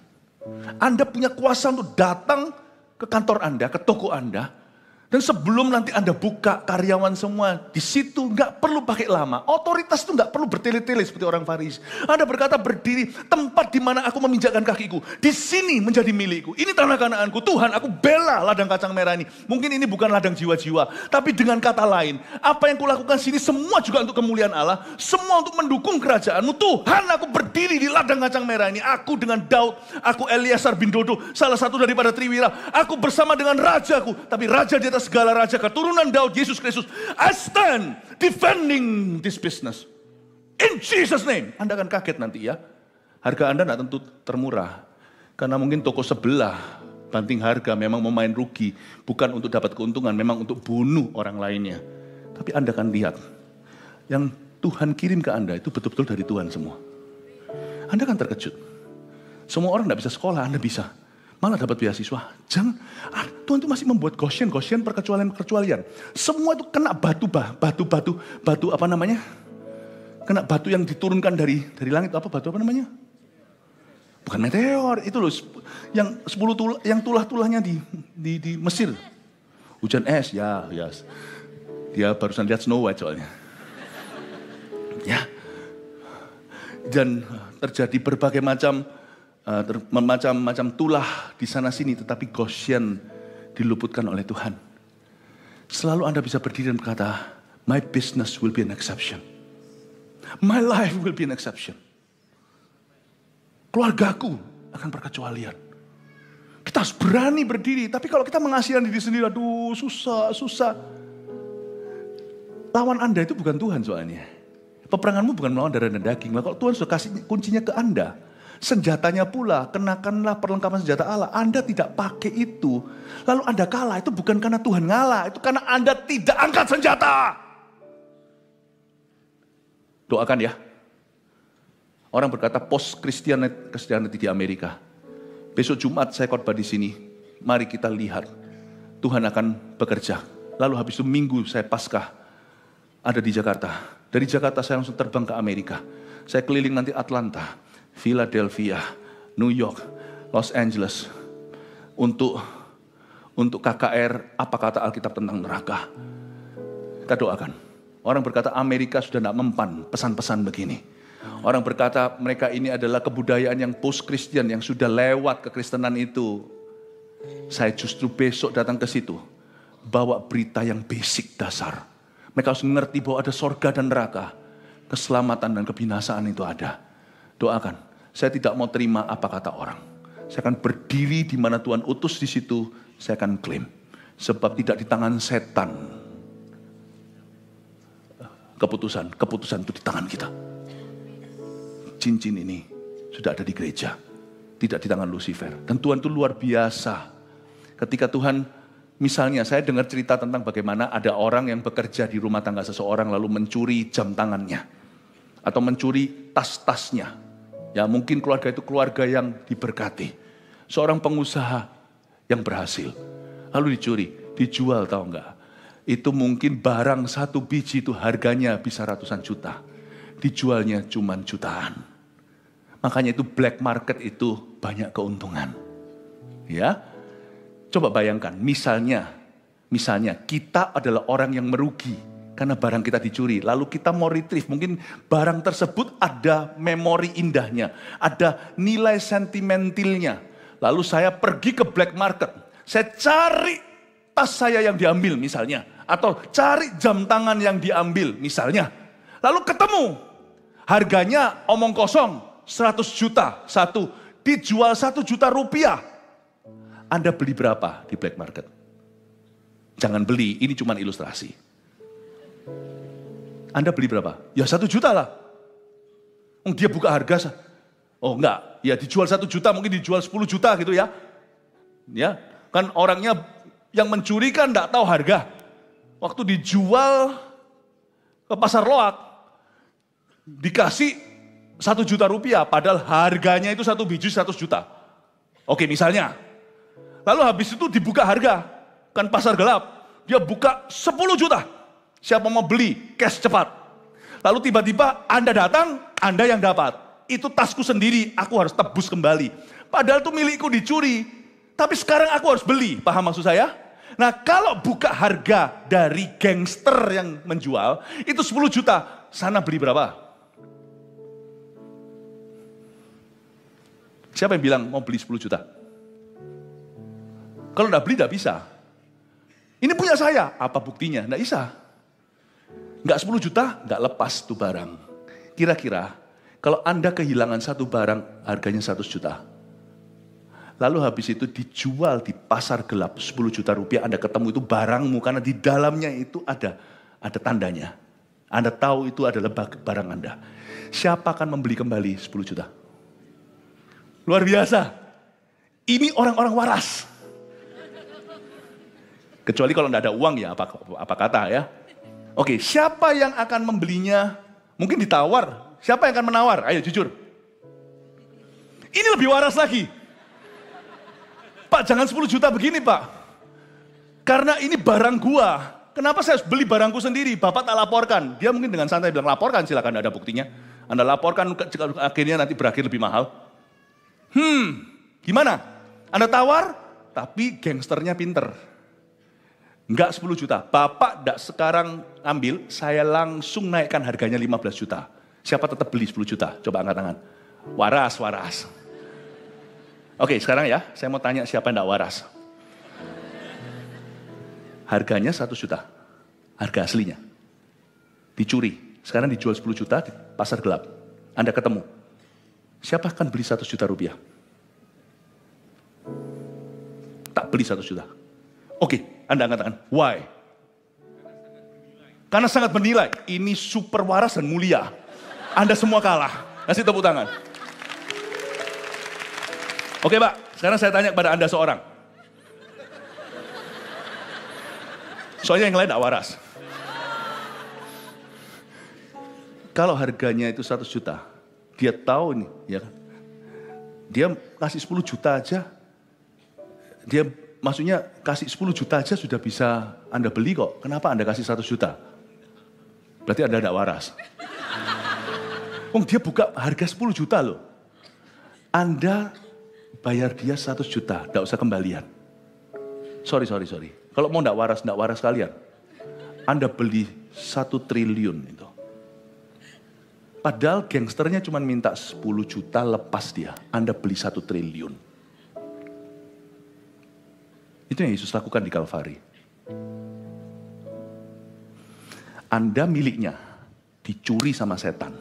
Anda punya kuasa untuk datang ke kantor Anda, ke toko Anda. Dan sebelum nanti Anda buka karyawan semua, di situ nggak perlu pakai lama. Otoritas itu nggak perlu bertele-tele seperti orang Farisi. Anda berkata berdiri, tempat di mana aku meminjakkan kakiku, di sini menjadi milikku. Ini tanah Kanaanku. Tuhan, aku bela ladang kacang merah ini. Mungkin ini bukan ladang jiwa-jiwa, tapi dengan kata lain, apa yang kulakukan sini semua juga untuk kemuliaan Allah, semua untuk mendukung kerajaanmu. Tuhan, aku berdiri di ladang kacang merah ini. Aku dengan Daud, aku Eliasar bin Dodo, salah satu daripada Triwira. Aku bersama dengan rajaku, tapi raja di atas segala raja, keturunan Daud, Yesus Kristus. I stand defending this business. In Jesus name. Anda akan kaget nanti ya. Harga Anda tidak tentu termurah. Karena mungkin toko sebelah banting harga memang memain rugi. Bukan untuk dapat keuntungan, memang untuk bunuh orang lainnya. Tapi Anda akan lihat. Yang Tuhan kirim ke Anda itu betul-betul dari Tuhan semua. Anda akan terkejut. Semua orang tidak bisa sekolah, Anda bisa. Malah dapat beasiswa. Jangan, Tuhan itu masih membuat Goshen perkecualian. Semua itu kena batu apa namanya? Kena batu yang diturunkan dari langit, batu apa namanya? Bukan meteor, itu loh yang 10 yang tulah-tulahnya di Mesir. Hujan es, ya. Dia barusan lihat Snow White soalnya. Ya. Dan terjadi berbagai macam tulah di sana sini, tetapi Goshen diluputkan oleh Tuhan. Selalu Anda bisa berdiri dan berkata, my business will be an exception. My life will be an exception. Keluargaku akan berkecualian. Kita harus berani berdiri, tapi kalau kita mengasihi diri sendiri, aduh susah. Lawan Anda itu bukan Tuhan soalnya. Peperanganmu bukan melawan darah dan daging. Kalau Tuhan sudah kasih kuncinya ke Anda, senjatanya pula, kenakanlah perlengkapan senjata Allah. Anda tidak pakai itu, lalu Anda kalah. Itu bukan karena Tuhan ngalah, itu karena Anda tidak angkat senjata. Doakan ya. Orang berkata post Christianity di Amerika. Besok Jumat saya khotbah di sini. Mari kita lihat Tuhan akan bekerja. Lalu habis itu Minggu saya Paskah ada di Jakarta. Dari Jakarta saya langsung terbang ke Amerika. Saya keliling nanti Atlanta, Philadelphia, New York, Los Angeles untuk KKR apa kata Alkitab tentang neraka. Kita doakan. Orang berkata Amerika sudah tidak mempan pesan-pesan begini. Orang berkata mereka ini adalah kebudayaan yang post-Christian yang sudah lewat kekristenan itu. Saya justru besok datang ke situ bawa berita yang basic dasar. Mereka harus mengerti bahwa ada sorga dan neraka, keselamatan dan kebinasaan itu ada. Doakan. Saya tidak mau terima apa kata orang. Saya akan berdiri di mana Tuhan utus di situ, saya akan klaim. Sebab tidak di tangan setan. Keputusan itu di tangan kita. Cincin ini sudah ada di gereja. Tidak di tangan Lucifer. Dan Tuhan itu luar biasa. Ketika Tuhan, misalnya saya dengar cerita tentang bagaimana ada orang yang bekerja di rumah tangga seseorang lalu mencuri jam tangannya. Atau mencuri tas-tasnya. Ya mungkin keluarga itu keluarga yang diberkati. Seorang pengusaha yang berhasil. Lalu dicuri, dijual tahu enggak? Itu mungkin barang satu biji itu harganya bisa ratusan juta. Dijualnya cuma jutaan. Makanya itu black market itu banyak keuntungan. Ya, coba bayangkan, misalnya kita adalah orang yang merugi karena barang kita dicuri. Lalu kita mau retrieve, mungkin barang tersebut ada memori indahnya, ada nilai sentimentalnya. Lalu saya pergi ke black market, saya cari tas saya yang diambil misalnya, atau cari jam tangan yang diambil misalnya. Lalu ketemu, harganya omong kosong 100 juta satu, dijual 1 juta rupiah. Anda beli berapa di black market? Jangan beli, ini cuma ilustrasi. Anda beli berapa? Ya 1 juta lah. Dia buka harga, oh enggak, ya dijual 1 juta, mungkin dijual 10 juta gitu ya. Ya, kan orangnya yang mencuri kan enggak tahu harga. Waktu dijual ke pasar loak, dikasih 1 juta rupiah, padahal harganya itu 1 biji 100 juta. Oke, misalnya. Lalu habis itu dibuka harga, kan pasar gelap. Dia buka 10 juta. Siapa mau beli, cash cepat. Lalu tiba-tiba Anda datang, Anda yang dapat. Itu tasku sendiri, aku harus tebus kembali. Padahal itu milikku dicuri. Tapi sekarang aku harus beli, paham maksud saya? Nah kalau buka harga dari gangster yang menjual, itu 10 juta. Sana beli berapa? Siapa yang bilang mau beli 10 juta? Kalau enggak beli, enggak bisa. Ini punya saya, apa buktinya? Enggak bisa. Enggak 10 juta, enggak lepas tuh barang. Kira-kira, kalau Anda kehilangan satu barang, harganya 100 juta. Lalu habis itu dijual di pasar gelap 10 juta rupiah, Anda ketemu itu barangmu, karena di dalamnya itu ada tandanya. Anda tahu itu adalah barang Anda. Siapa akan membeli kembali 10 juta? Luar biasa. Ini orang-orang waras. Kecuali kalau tidak ada uang ya, apa kata ya. Oke, siapa yang akan membelinya? Mungkin ditawar. Siapa yang akan menawar? Ayo jujur. Ini lebih waras lagi. Pak, jangan 10 juta begini Pak. Karena ini barang gua. Kenapa saya harus beli barangku sendiri? Bapak tak laporkan. Dia mungkin dengan santai bilang, laporkan silakan, ada buktinya. Anda laporkan, akhirnya nanti berakhir lebih mahal. Gimana? Anda tawar, tapi gangsternya pinter. Enggak 10 juta. Bapak enggak sekarang ambil, saya langsung naikkan harganya 15 juta. Siapa tetap beli 10 juta? Coba angkat tangan. Waras. Oke, sekarang ya, saya mau tanya siapa yang enggak waras. Harganya 1 juta. Harga aslinya. Dicuri. Sekarang dijual 10 juta di pasar gelap. Anda ketemu. Siapa akan beli 100 juta rupiah? Tak beli 100 juta. Oke, Anda angkat tangan. Why? Karena sangat bernilai. Ini super waras dan mulia. Anda semua kalah. Kasih tepuk tangan. Oke Pak, sekarang saya tanya kepada Anda seorang. Soalnya yang lain tidak waras. Kalau harganya itu 100 juta, dia tahu nih, ya kan? Dia kasih 10 juta aja, dia maksudnya kasih 10 juta aja sudah bisa Anda beli kok. Kenapa Anda kasih 100 juta? Berarti Anda tidak waras. Dia buka harga 10 juta loh. Anda bayar dia 100 juta, tidak usah kembalian. Sorry. Kalau mau tidak waras kalian. Anda beli 1 triliun itu. Padahal gangsternya cuma minta 10 juta lepas dia. Anda beli 1 triliun. Itu yang Yesus lakukan di Kalvari. Anda miliknya, dicuri sama setan.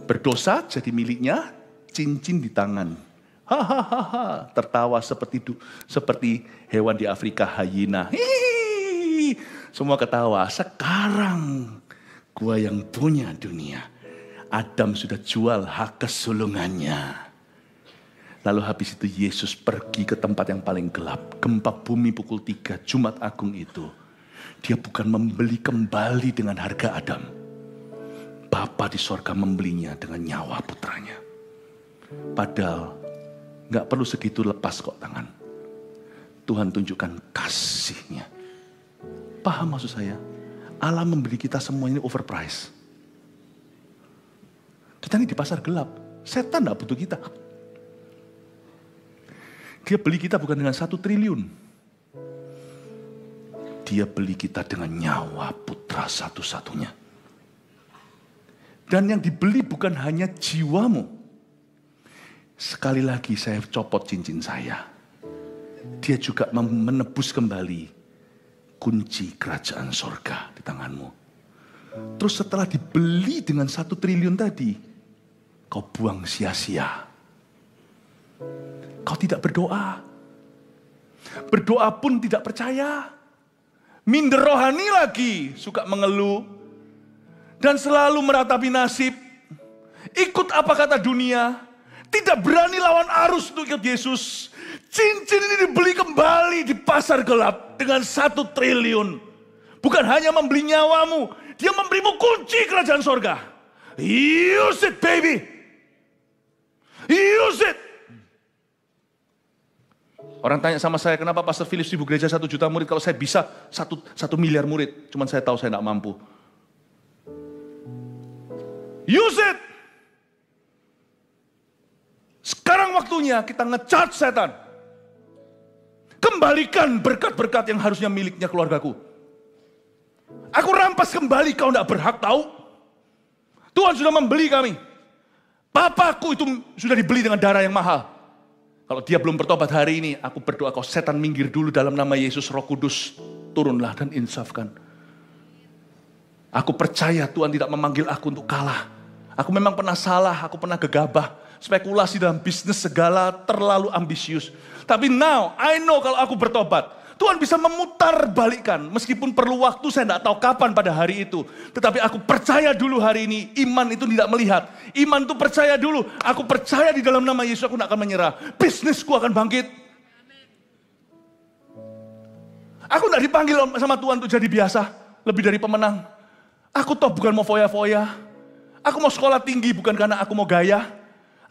Berdosa jadi miliknya, cincin di tangan. Hahaha, tertawa seperti hewan di Afrika, hyena. Hihihi. Semua ketawa. Sekarang gua yang punya dunia. Adam sudah jual hak kesulungannya. Lalu habis itu Yesus pergi ke tempat yang paling gelap. Gempa bumi pukul 3 Jumat Agung itu. Dia bukan membeli kembali dengan harga Adam. Bapa di sorga membelinya dengan nyawa putranya. Padahal gak perlu segitu, lepas kok tangan. Tuhan tunjukkan kasih-Nya. Paham maksud saya? Allah membeli kita semua ini overpriced. Kita ini di pasar gelap. Setan gak butuh kita. Dia beli kita bukan dengan 1 triliun. Dia beli kita dengan nyawa putra satu-satunya. Dan yang dibeli bukan hanya jiwamu. Sekali lagi saya copot cincin saya. Dia juga menebus kembali kunci kerajaan sorga di tanganmu. Terus setelah dibeli dengan 1 triliun tadi, kau buang sia-sia. Kau tidak berdoa. Berdoa pun tidak percaya. Minder rohani lagi, suka mengeluh. Dan selalu meratapi nasib. Ikut apa kata dunia. Tidak berani lawan arus untuk ikut Yesus. Cincin ini dibeli kembali di pasar gelap dengan 1 triliun. Bukan hanya membeli nyawamu, dia memberimu kunci kerajaan sorga. Use it, baby. Use it. Orang tanya sama saya, kenapa Pastor Philip sibuk gereja 1 juta murid, kalau saya bisa 1 miliar murid. Cuman saya tahu saya tidak mampu. Use it. Sekarang waktunya kita nge-charge setan. Kembalikan berkat-berkat yang harusnya miliknya keluargaku. Aku rampas kembali, kau tidak berhak tahu. Tuhan sudah membeli kami. Papaku itu sudah dibeli dengan darah yang mahal. Kalau dia belum bertobat hari ini, aku berdoa kau setan minggir dulu dalam nama Yesus. Roh Kudus turunlah dan insafkan. Aku percaya Tuhan tidak memanggil aku untuk kalah. Aku memang pernah salah, aku pernah gegabah. Spekulasi dalam bisnis segala terlalu ambisius. Tapi now, I know kalau aku bertobat, Tuhan bisa memutar balikkan. Meskipun perlu waktu, saya tidak tahu kapan pada hari itu. Tetapi aku percaya dulu hari ini, iman itu tidak melihat. Iman itu percaya dulu. Aku percaya di dalam nama Yesus, aku tidak akan menyerah. Bisnisku akan bangkit. Aku tidak dipanggil sama Tuhan untuk jadi biasa. Lebih dari pemenang. Aku toh bukan mau foya-foya. Aku mau sekolah tinggi bukan karena aku mau gaya.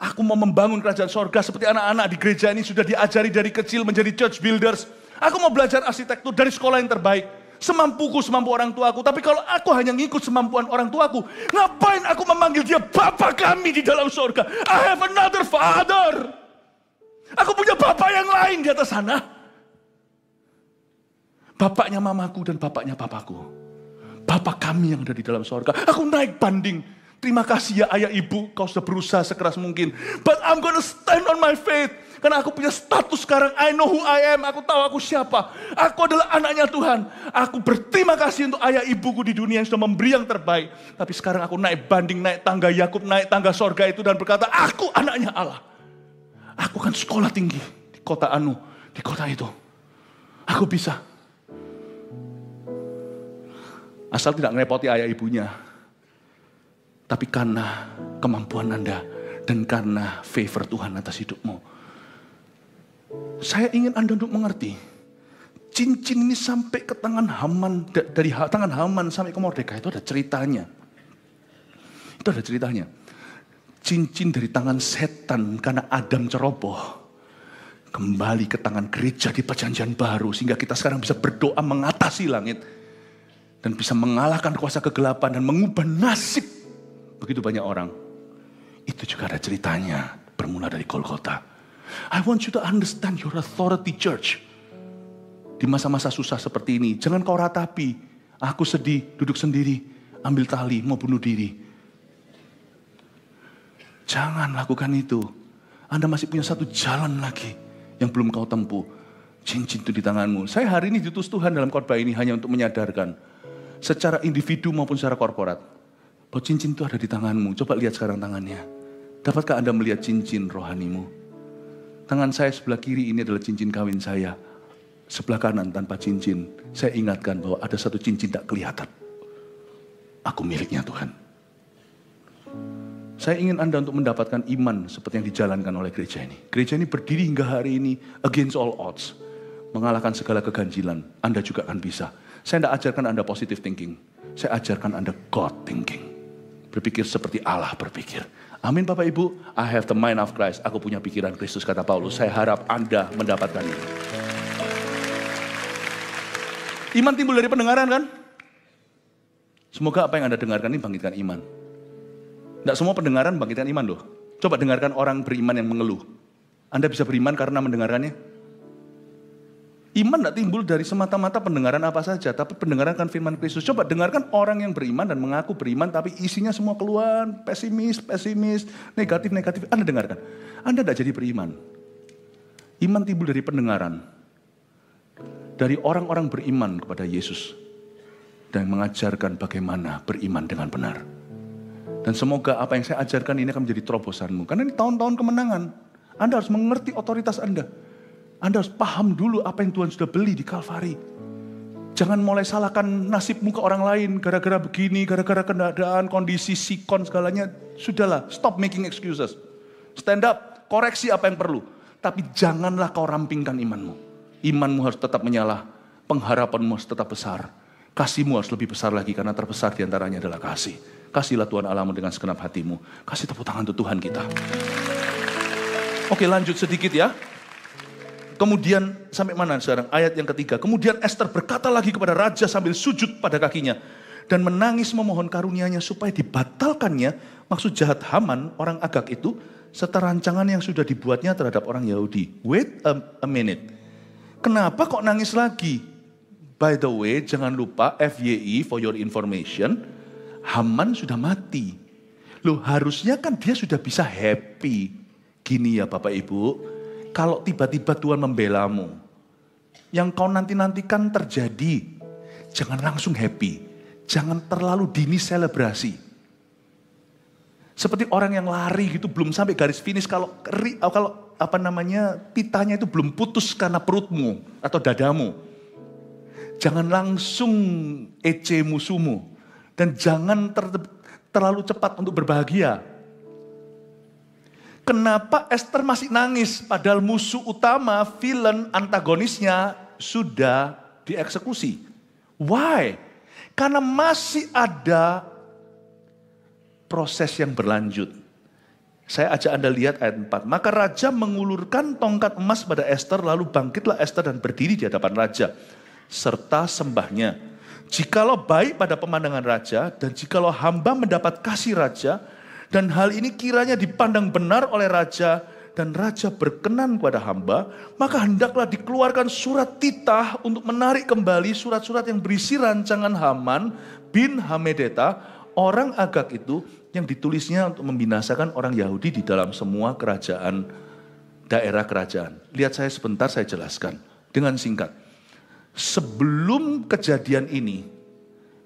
Aku mau membangun kerajaan sorga seperti anak-anak di gereja ini sudah diajari dari kecil menjadi church builders. Aku mau belajar arsitektur dari sekolah yang terbaik. Semampuku, semampu orang tuaku. Tapi kalau aku hanya ngikut semampuan orang tuaku, ngapain aku memanggil dia Bapa kami di dalam sorga? I have another father. Aku punya Bapa yang lain di atas sana. Bapaknya mamaku dan bapaknya papaku. Bapa kami yang ada di dalam sorga. Aku naik banding. Terima kasih ya ayah ibu, kau sudah berusaha sekeras mungkin. But I'm gonna stand on my faith. Karena aku punya status sekarang, I know who I am, aku tahu aku siapa. Aku adalah anaknya Tuhan. Aku berterima kasih untuk ayah ibuku di dunia yang sudah memberi yang terbaik. Tapi sekarang aku naik banding, naik tangga Yakub, naik tangga sorga itu dan berkata, aku anaknya Allah. Aku kan sekolah tinggi di kota Anu, di kota itu. Aku bisa. Asal tidak ngerepoti ayah ibunya. Tapi karena kemampuan Anda dan karena favor Tuhan atas hidupmu. Saya ingin Anda untuk mengerti. Cincin ini sampai ke tangan Haman, dari tangan Haman sampai ke Mordekai itu ada ceritanya. Itu ada ceritanya. Cincin dari tangan setan karena Adam ceroboh. Kembali ke tangan gereja di perjanjian baru. Sehingga kita sekarang bisa berdoa mengatasi langit. Dan bisa mengalahkan kuasa kegelapan dan mengubah nasib begitu banyak orang. Itu juga ada ceritanya. Bermula dari Golgota. I want you to understand your authority church. Di masa-masa susah seperti ini. Jangan kau ratapi. Aku sedih, duduk sendiri. Ambil tali, mau bunuh diri. Jangan lakukan itu. Anda masih punya satu jalan lagi. Yang belum kau tempuh. Cincin itu di tanganmu. Saya hari ini diutus Tuhan dalam khotbah ini hanya untuk menyadarkan. Secara individu maupun secara korporat. Bahwa cincin itu ada di tanganmu. Coba lihat sekarang tangannya. Dapatkah Anda melihat cincin rohanimu? Tangan saya sebelah kiri ini adalah cincin kawin saya. Sebelah kanan tanpa cincin. Saya ingatkan bahwa ada satu cincin tak kelihatan. Aku miliknya Tuhan. Saya ingin Anda untuk mendapatkan iman seperti yang dijalankan oleh gereja ini. Gereja ini berdiri hingga hari ini against all odds. Mengalahkan segala keganjilan. Anda juga akan bisa. Saya tidak ajarkan Anda positive thinking. Saya ajarkan Anda God thinking. Berpikir seperti Allah berpikir. Amin Bapak Ibu. I have the mind of Christ. Aku punya pikiran Kristus kata Paulus. Saya harap Anda mendapatkan ini. Iman timbul dari pendengaran kan? Semoga apa yang Anda dengarkan ini bangkitkan iman. Tidak semua pendengaran bangkitkan iman loh. Coba dengarkan orang beriman yang mengeluh. Anda bisa beriman karena mendengarkannya? Iman tidak timbul dari semata-mata pendengaran apa saja. Tapi pendengaran kan firman Kristus. Coba dengarkan orang yang beriman dan mengaku beriman. Tapi isinya semua keluhan. Pesimis, negatif. Anda dengarkan. Anda tidak jadi beriman. Iman timbul dari pendengaran. Dari orang-orang beriman kepada Yesus. Dan mengajarkan bagaimana beriman dengan benar. Dan semoga apa yang saya ajarkan ini akan menjadi terobosanmu. Karena ini tahun-tahun kemenangan. Anda harus mengerti otoritas Anda. Anda harus paham dulu apa yang Tuhan sudah beli di Kalvari. Jangan mulai salahkan nasibmu ke orang lain. Gara-gara begini, gara-gara keadaan, kondisi, sikon, segalanya. Sudahlah, stop making excuses. Stand up, koreksi apa yang perlu. Tapi janganlah kau rampingkan imanmu. Imanmu harus tetap menyala. Pengharapanmu harus tetap besar. Kasihmu harus lebih besar lagi karena terbesar diantaranya adalah kasih. Kasihlah Tuhan Allahmu dengan segenap hatimu. Kasih tepuk tangan untuk Tuhan kita. Oke, lanjut sedikit ya. Kemudian sampai mana sekarang? Ayat yang ketiga. Kemudian Ester berkata lagi kepada raja sambil sujud pada kakinya. Dan menangis memohon karunia-Nya supaya dibatalkannya maksud jahat Haman orang Agag itu serta rancangan yang sudah dibuatnya terhadap orang Yahudi. Wait a minute. Kenapa kok nangis lagi? By the way, jangan lupa FYI for your information, Haman sudah mati. Loh, harusnya kan dia sudah bisa happy. Gini ya Bapak Ibu, kalau tiba-tiba Tuhan membelamu, yang kau nanti-nantikan terjadi, jangan langsung happy. Jangan terlalu dini selebrasi. Seperti orang yang lari gitu belum sampai garis finish kalau pitanya itu belum putus karena perutmu atau dadamu. Jangan langsung ece musuhmu dan jangan terlalu cepat untuk berbahagia. Kenapa Ester masih nangis padahal musuh utama, villain, antagonisnya sudah dieksekusi? Why? Karena masih ada proses yang berlanjut. Saya ajak Anda lihat ayat 4. Maka raja mengulurkan tongkat emas pada Ester, lalu bangkitlah Ester dan berdiri di hadapan raja, serta sembahnya. Jikalau baik pada pemandangan raja, dan jikalau hamba mendapat kasih raja, dan hal ini kiranya dipandang benar oleh raja, dan raja berkenan kepada hamba, maka hendaklah dikeluarkan surat titah untuk menarik kembali surat-surat yang berisi rancangan Haman bin Hamedata, orang Agag itu, yang ditulisnya untuk membinasakan orang Yahudi di dalam semua kerajaan, daerah kerajaan. Lihat saya sebentar, saya jelaskan dengan singkat. Sebelum kejadian ini,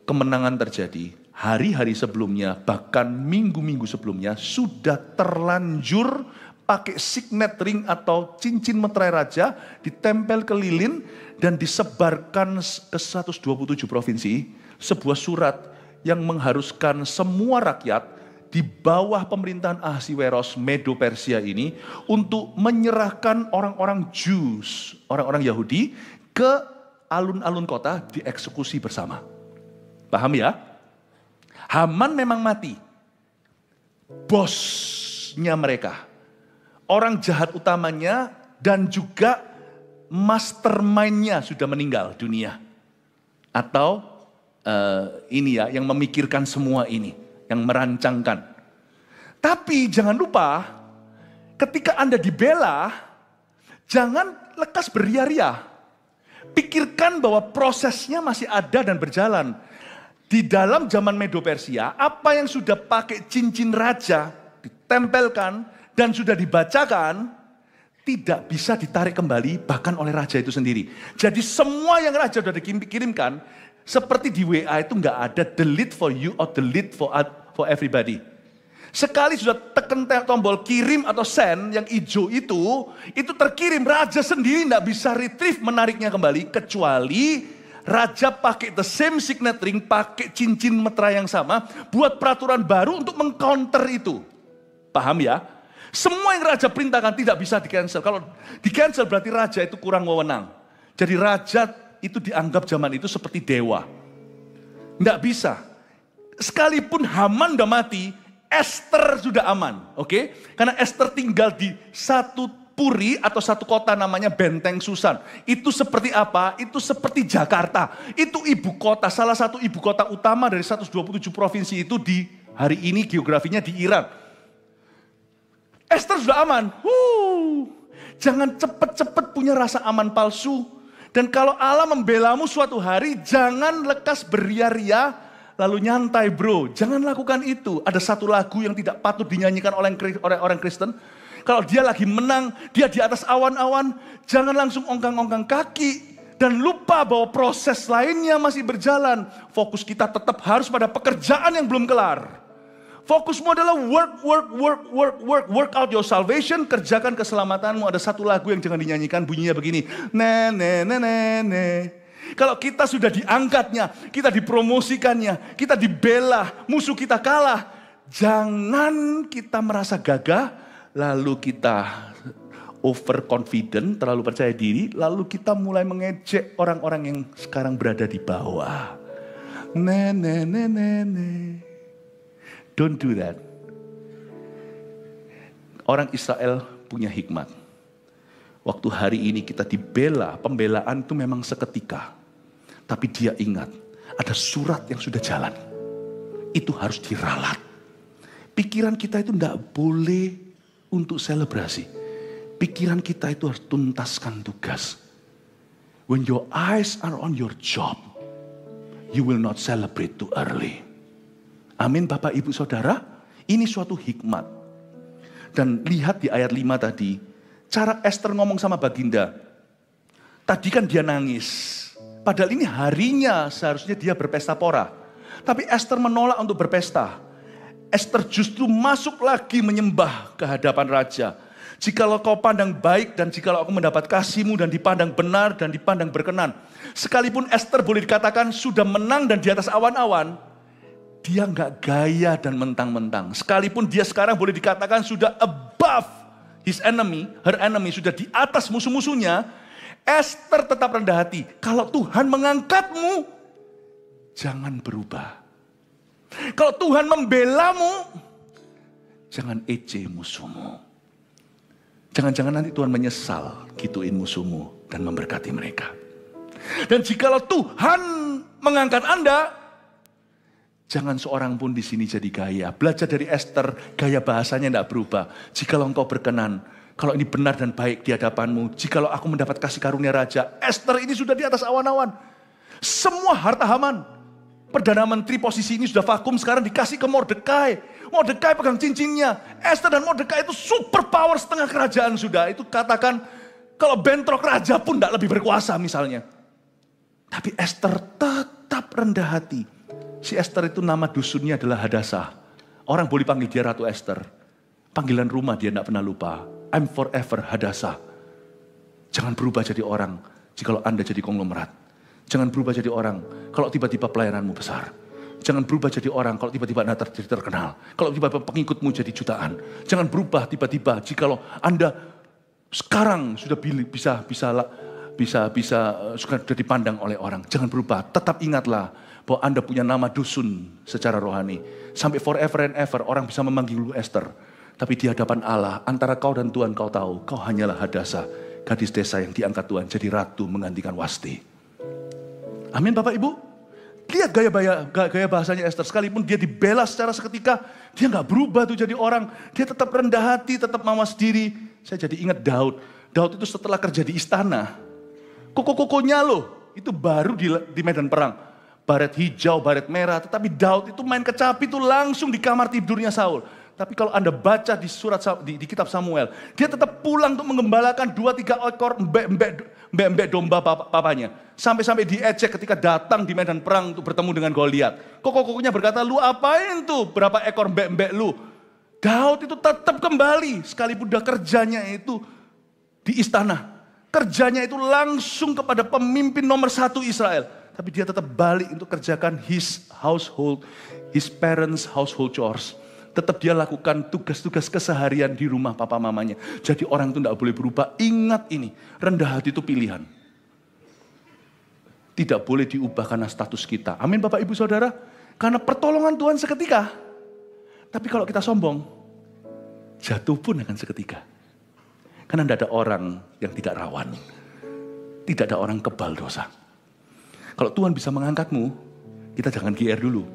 kemenangan terjadi, hari-hari sebelumnya, bahkan minggu-minggu sebelumnya, sudah terlanjur pakai signet ring atau cincin meterai raja, ditempel ke lilin dan disebarkan ke 127 provinsi, sebuah surat yang mengharuskan semua rakyat di bawah pemerintahan Ahasiweros Medo Persia ini untuk menyerahkan orang-orang Jews, orang-orang Yahudi ke alun-alun kota dieksekusi bersama. Paham ya? Haman memang mati. Bosnya mereka. Orang jahat utamanya dan juga mastermind-nya sudah meninggal dunia. Atau ini ya, yang memikirkan semua ini, yang merancangkan. Tapi jangan lupa, ketika Anda dibela, jangan lekas beria-ria. Pikirkan bahwa prosesnya masih ada dan berjalan. Di dalam zaman Medo Persia, apa yang sudah pakai cincin raja, ditempelkan, dan sudah dibacakan, tidak bisa ditarik kembali bahkan oleh raja itu sendiri. Jadi semua yang raja sudah dikirimkan, seperti di WA itu nggak ada delete for you or delete for everybody. Sekali sudah tekan tombol kirim atau send yang hijau itu terkirim, raja sendiri nggak bisa retrieve menariknya kembali, kecuali raja pakai the same signet ring, pakai cincin meterai yang sama, buat peraturan baru untuk mengcounter itu. Paham ya? Semua yang raja perintahkan tidak bisa di-cancel. Kalau di-cancel berarti raja itu kurang wewenang. Jadi raja itu dianggap zaman itu seperti dewa. Nggak bisa. Sekalipun Haman udah mati, Ester sudah aman. Oke? Karena Ester tinggal di satu puri atau satu kota namanya Benteng Susan. Itu seperti apa? Itu seperti Jakarta. Itu ibu kota, salah satu ibu kota utama dari 127 provinsi itu di hari ini geografinya di Iran. Ester sudah aman. Jangan cepat-cepat punya rasa aman palsu. Dan kalau Allah membelamu suatu hari, jangan lekas beria-ria lalu nyantai bro. Jangan lakukan itu. Ada satu lagu yang tidak patut dinyanyikan oleh orang Kristen. Kalau dia lagi menang, dia di atas awan-awan, jangan langsung ongkang-ongkang kaki. Dan lupa bahwa proses lainnya masih berjalan. Fokus kita tetap harus pada pekerjaan yang belum kelar. Fokusmu adalah work out your salvation, kerjakan keselamatanmu. Ada satu lagu yang jangan dinyanyikan, bunyinya begini. Kalau kita sudah diangkatnya, kita dipromosikannya, kita dibela, musuh kita kalah. Jangan kita merasa gagah, lalu kita overconfident, terlalu percaya diri, lalu kita mulai mengejek orang-orang yang sekarang berada di bawah. Don't do that. Orang Israel punya hikmat. Waktu hari ini kita dibela, pembelaan itu memang seketika. Tapi dia ingat, ada surat yang sudah jalan. Itu harus diralat. Pikiran kita itu tidak boleh untuk selebrasi. Pikiran kita itu harus tuntaskan tugas. When your eyes are on your job, you will not celebrate too early. Amin Bapak Ibu Saudara, ini suatu hikmat. Dan lihat di ayat 5 tadi, cara Esther ngomong sama Baginda. Tadi kan dia nangis. Padahal ini harinya seharusnya dia berpesta pora. Tapi Esther menolak untuk berpesta. Esther justru masuk lagi menyembah ke hadapan raja. Jikalau kau pandang baik dan jikalau aku mendapat kasihmu dan dipandang benar dan dipandang berkenan. Sekalipun Esther boleh dikatakan sudah menang dan di atas awan-awan, dia nggak gaya dan mentang-mentang. Sekalipun dia sekarang boleh dikatakan sudah above his enemy, her enemy, sudah di atas musuh-musuhnya, Esther tetap rendah hati. Kalau Tuhan mengangkatmu, jangan berubah. Kalau Tuhan membelamu, jangan ece musuhmu. Jangan-jangan nanti Tuhan menyesal gituin musuhmu dan memberkati mereka. Dan jikalau Tuhan mengangkat Anda, jangan seorang pun di sini jadi gaya. Belajar dari Esther, gaya bahasanya tidak berubah. Jikalau engkau berkenan, kalau ini benar dan baik di hadapanmu, jikalau aku mendapat kasih karunia raja, Esther ini sudah di atas awan-awan. Semua harta Haman, Perdana Menteri posisi ini sudah vakum, sekarang dikasih ke Mordekai. Mordekai pegang cincinnya. Esther dan Mordekai itu super power, setengah kerajaan sudah. Itu katakan, kalau bentrok raja pun tidak lebih berkuasa misalnya. Tapi Esther tetap rendah hati. Si Esther itu nama dusunnya adalah Hadassah. Orang boleh panggil dia Ratu Esther. Panggilan rumah dia tidak pernah lupa. I'm forever Hadassah. Jangan berubah jadi orang jikalau Anda jadi konglomerat. Jangan berubah jadi orang kalau tiba-tiba pelayananmu besar. Jangan berubah jadi orang kalau tiba-tiba Anda jadi terkenal. Kalau tiba-tiba pengikutmu jadi jutaan. Jangan berubah tiba-tiba jikalau Anda sekarang sudah sudah dipandang oleh orang. Jangan berubah. Tetap ingatlah bahwa Anda punya nama dusun secara rohani. Sampai forever and ever orang bisa memanggil Esther. Tapi di hadapan Allah, antara kau dan Tuhan kau tahu, kau hanyalah Hadassah, gadis desa yang diangkat Tuhan jadi ratu menggantikan Wasti. Amin Bapak Ibu. Lihat gaya bahasanya Esther, sekalipun dia dibela secara seketika, dia nggak berubah tuh jadi orang. Dia tetap rendah hati, tetap mawas diri. Saya jadi ingat Daud. Daud itu setelah kerja di istana, koko-kokonya loh, itu baru di medan perang. Baret hijau, baret merah, tetapi Daud itu main kecapi itu langsung di kamar tidurnya Saul. Tapi kalau Anda baca di di kitab Samuel, dia tetap pulang untuk mengembalakan 2-3 ekor mbek domba papanya. Sampai-sampai diejek ketika datang di medan perang untuk bertemu dengan Goliat. Koko-kokonya berkata, lu apain tuh berapa ekor mbek lu? Daud itu tetap kembali, sekalipun udah kerjanya itu di istana. Kerjanya itu langsung kepada pemimpin nomor 1 Israel. Tapi dia tetap balik untuk kerjakan his household, his parents household chores. Tetap dia lakukan tugas-tugas keseharian di rumah papa mamanya. Jadi orang itu tidak boleh berubah. Ingat ini, rendah hati itu pilihan. Tidak boleh diubah karena status kita. Amin Bapak Ibu Saudara. Karena pertolongan Tuhan seketika. Tapi kalau kita sombong, jatuh pun akan seketika. Karena tidak ada orang yang tidak rawan. Tidak ada orang kebal dosa. Kalau Tuhan bisa mengangkatmu, kita jangan GR dulu.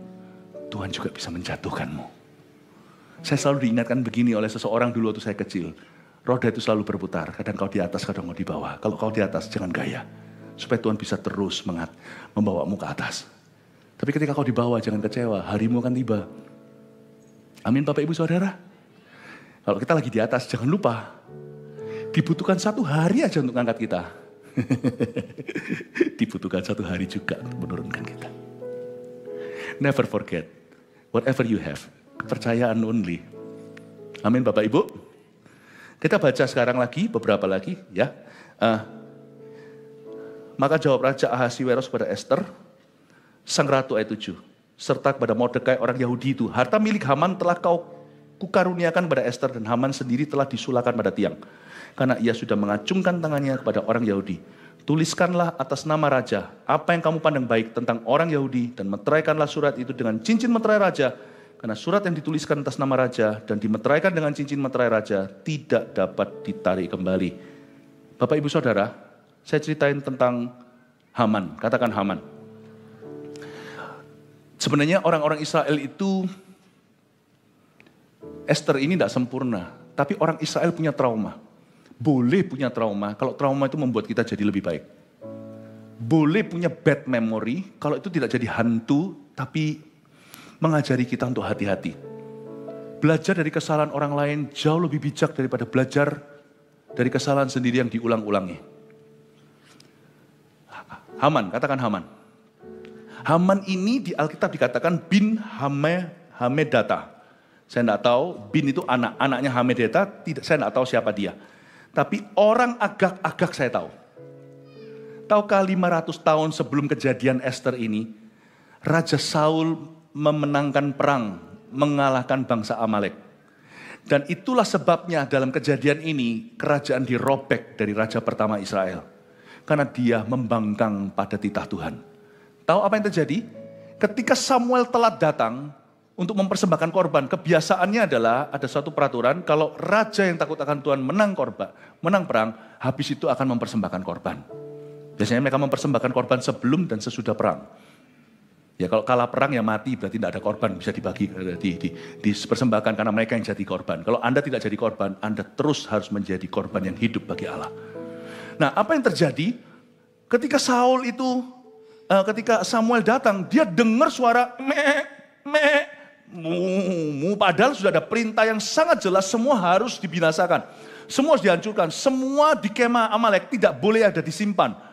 Tuhan juga bisa menjatuhkanmu. Saya selalu diingatkan begini oleh seseorang dulu waktu saya kecil. Roda itu selalu berputar. Kadang kau di atas, kadang kau di bawah. Kalau kau di atas, jangan gaya. Supaya Tuhan bisa terus membawamu ke atas. Tapi ketika kau di bawah, jangan kecewa. Harimu akan tiba. Amin Bapak Ibu Saudara. Kalau kita lagi di atas, jangan lupa. Dibutuhkan 1 hari aja untuk mengangkat kita. Dibutuhkan 1 hari juga untuk menurunkan kita. Never forget. Whatever you have. Kepercayaan only. Amin Bapak Ibu. Kita baca sekarang lagi, beberapa lagi ya. Maka jawab Raja Ahasiweros kepada Esther, sang ratu ayat 7. Serta kepada Mordekai orang Yahudi itu, harta milik Haman telah kau kukaruniakan kepada Esther dan Haman sendiri telah disulakan pada tiang. Karena ia sudah mengacungkan tangannya kepada orang Yahudi. Tuliskanlah atas nama raja apa yang kamu pandang baik tentang orang Yahudi dan meteraikanlah surat itu dengan cincin meterai raja Karena surat yang dituliskan atas nama raja dan dimeteraikan dengan cincin meterai raja tidak dapat ditarik kembali. Bapak Ibu Saudara, saya ceritain tentang Haman. Katakan Haman. Sebenarnya orang-orang Israel itu, Esther ini tidak sempurna. Tapi orang Israel punya trauma. Boleh punya trauma, kalau trauma itu membuat kita jadi lebih baik. Boleh punya bad memory, kalau itu tidak jadi hantu, tapi mengajari kita untuk hati-hati. Belajar dari kesalahan orang lain jauh lebih bijak daripada belajar dari kesalahan sendiri yang diulang-ulangi. Haman, katakan Haman. Haman ini di Alkitab dikatakan bin Hamedata. Saya tidak tahu, bin itu anaknya Hamedata, saya tidak tahu siapa dia. Tapi orang Agag saya tahu. Tahukah 500 tahun sebelum kejadian Esther ini, Raja Saul memenangkan perang, mengalahkan bangsa Amalek. Dan itulah sebabnya dalam kejadian ini, kerajaan dirobek dari raja pertama Israel. Karena dia membangkang pada titah Tuhan. Tahu apa yang terjadi? Ketika Samuel telat datang untuk mempersembahkan korban, kebiasaannya adalah ada suatu peraturan, kalau raja yang takut akan Tuhan menang perang, habis itu akan mempersembahkan korban. Biasanya mereka mempersembahkan korban sebelum dan sesudah perang. Ya kalau kalah perang ya mati, berarti tidak ada korban, bisa dibagi, dipersembahkan karena mereka yang jadi korban. Kalau Anda tidak jadi korban, Anda terus harus menjadi korban yang hidup bagi Allah. Nah, apa yang terjadi ketika ketika Samuel datang, dia dengar suara padahal sudah ada perintah yang sangat jelas, semua harus dibinasakan. Semua harus dihancurkan, semua di kemah Amalek tidak boleh ada disimpan.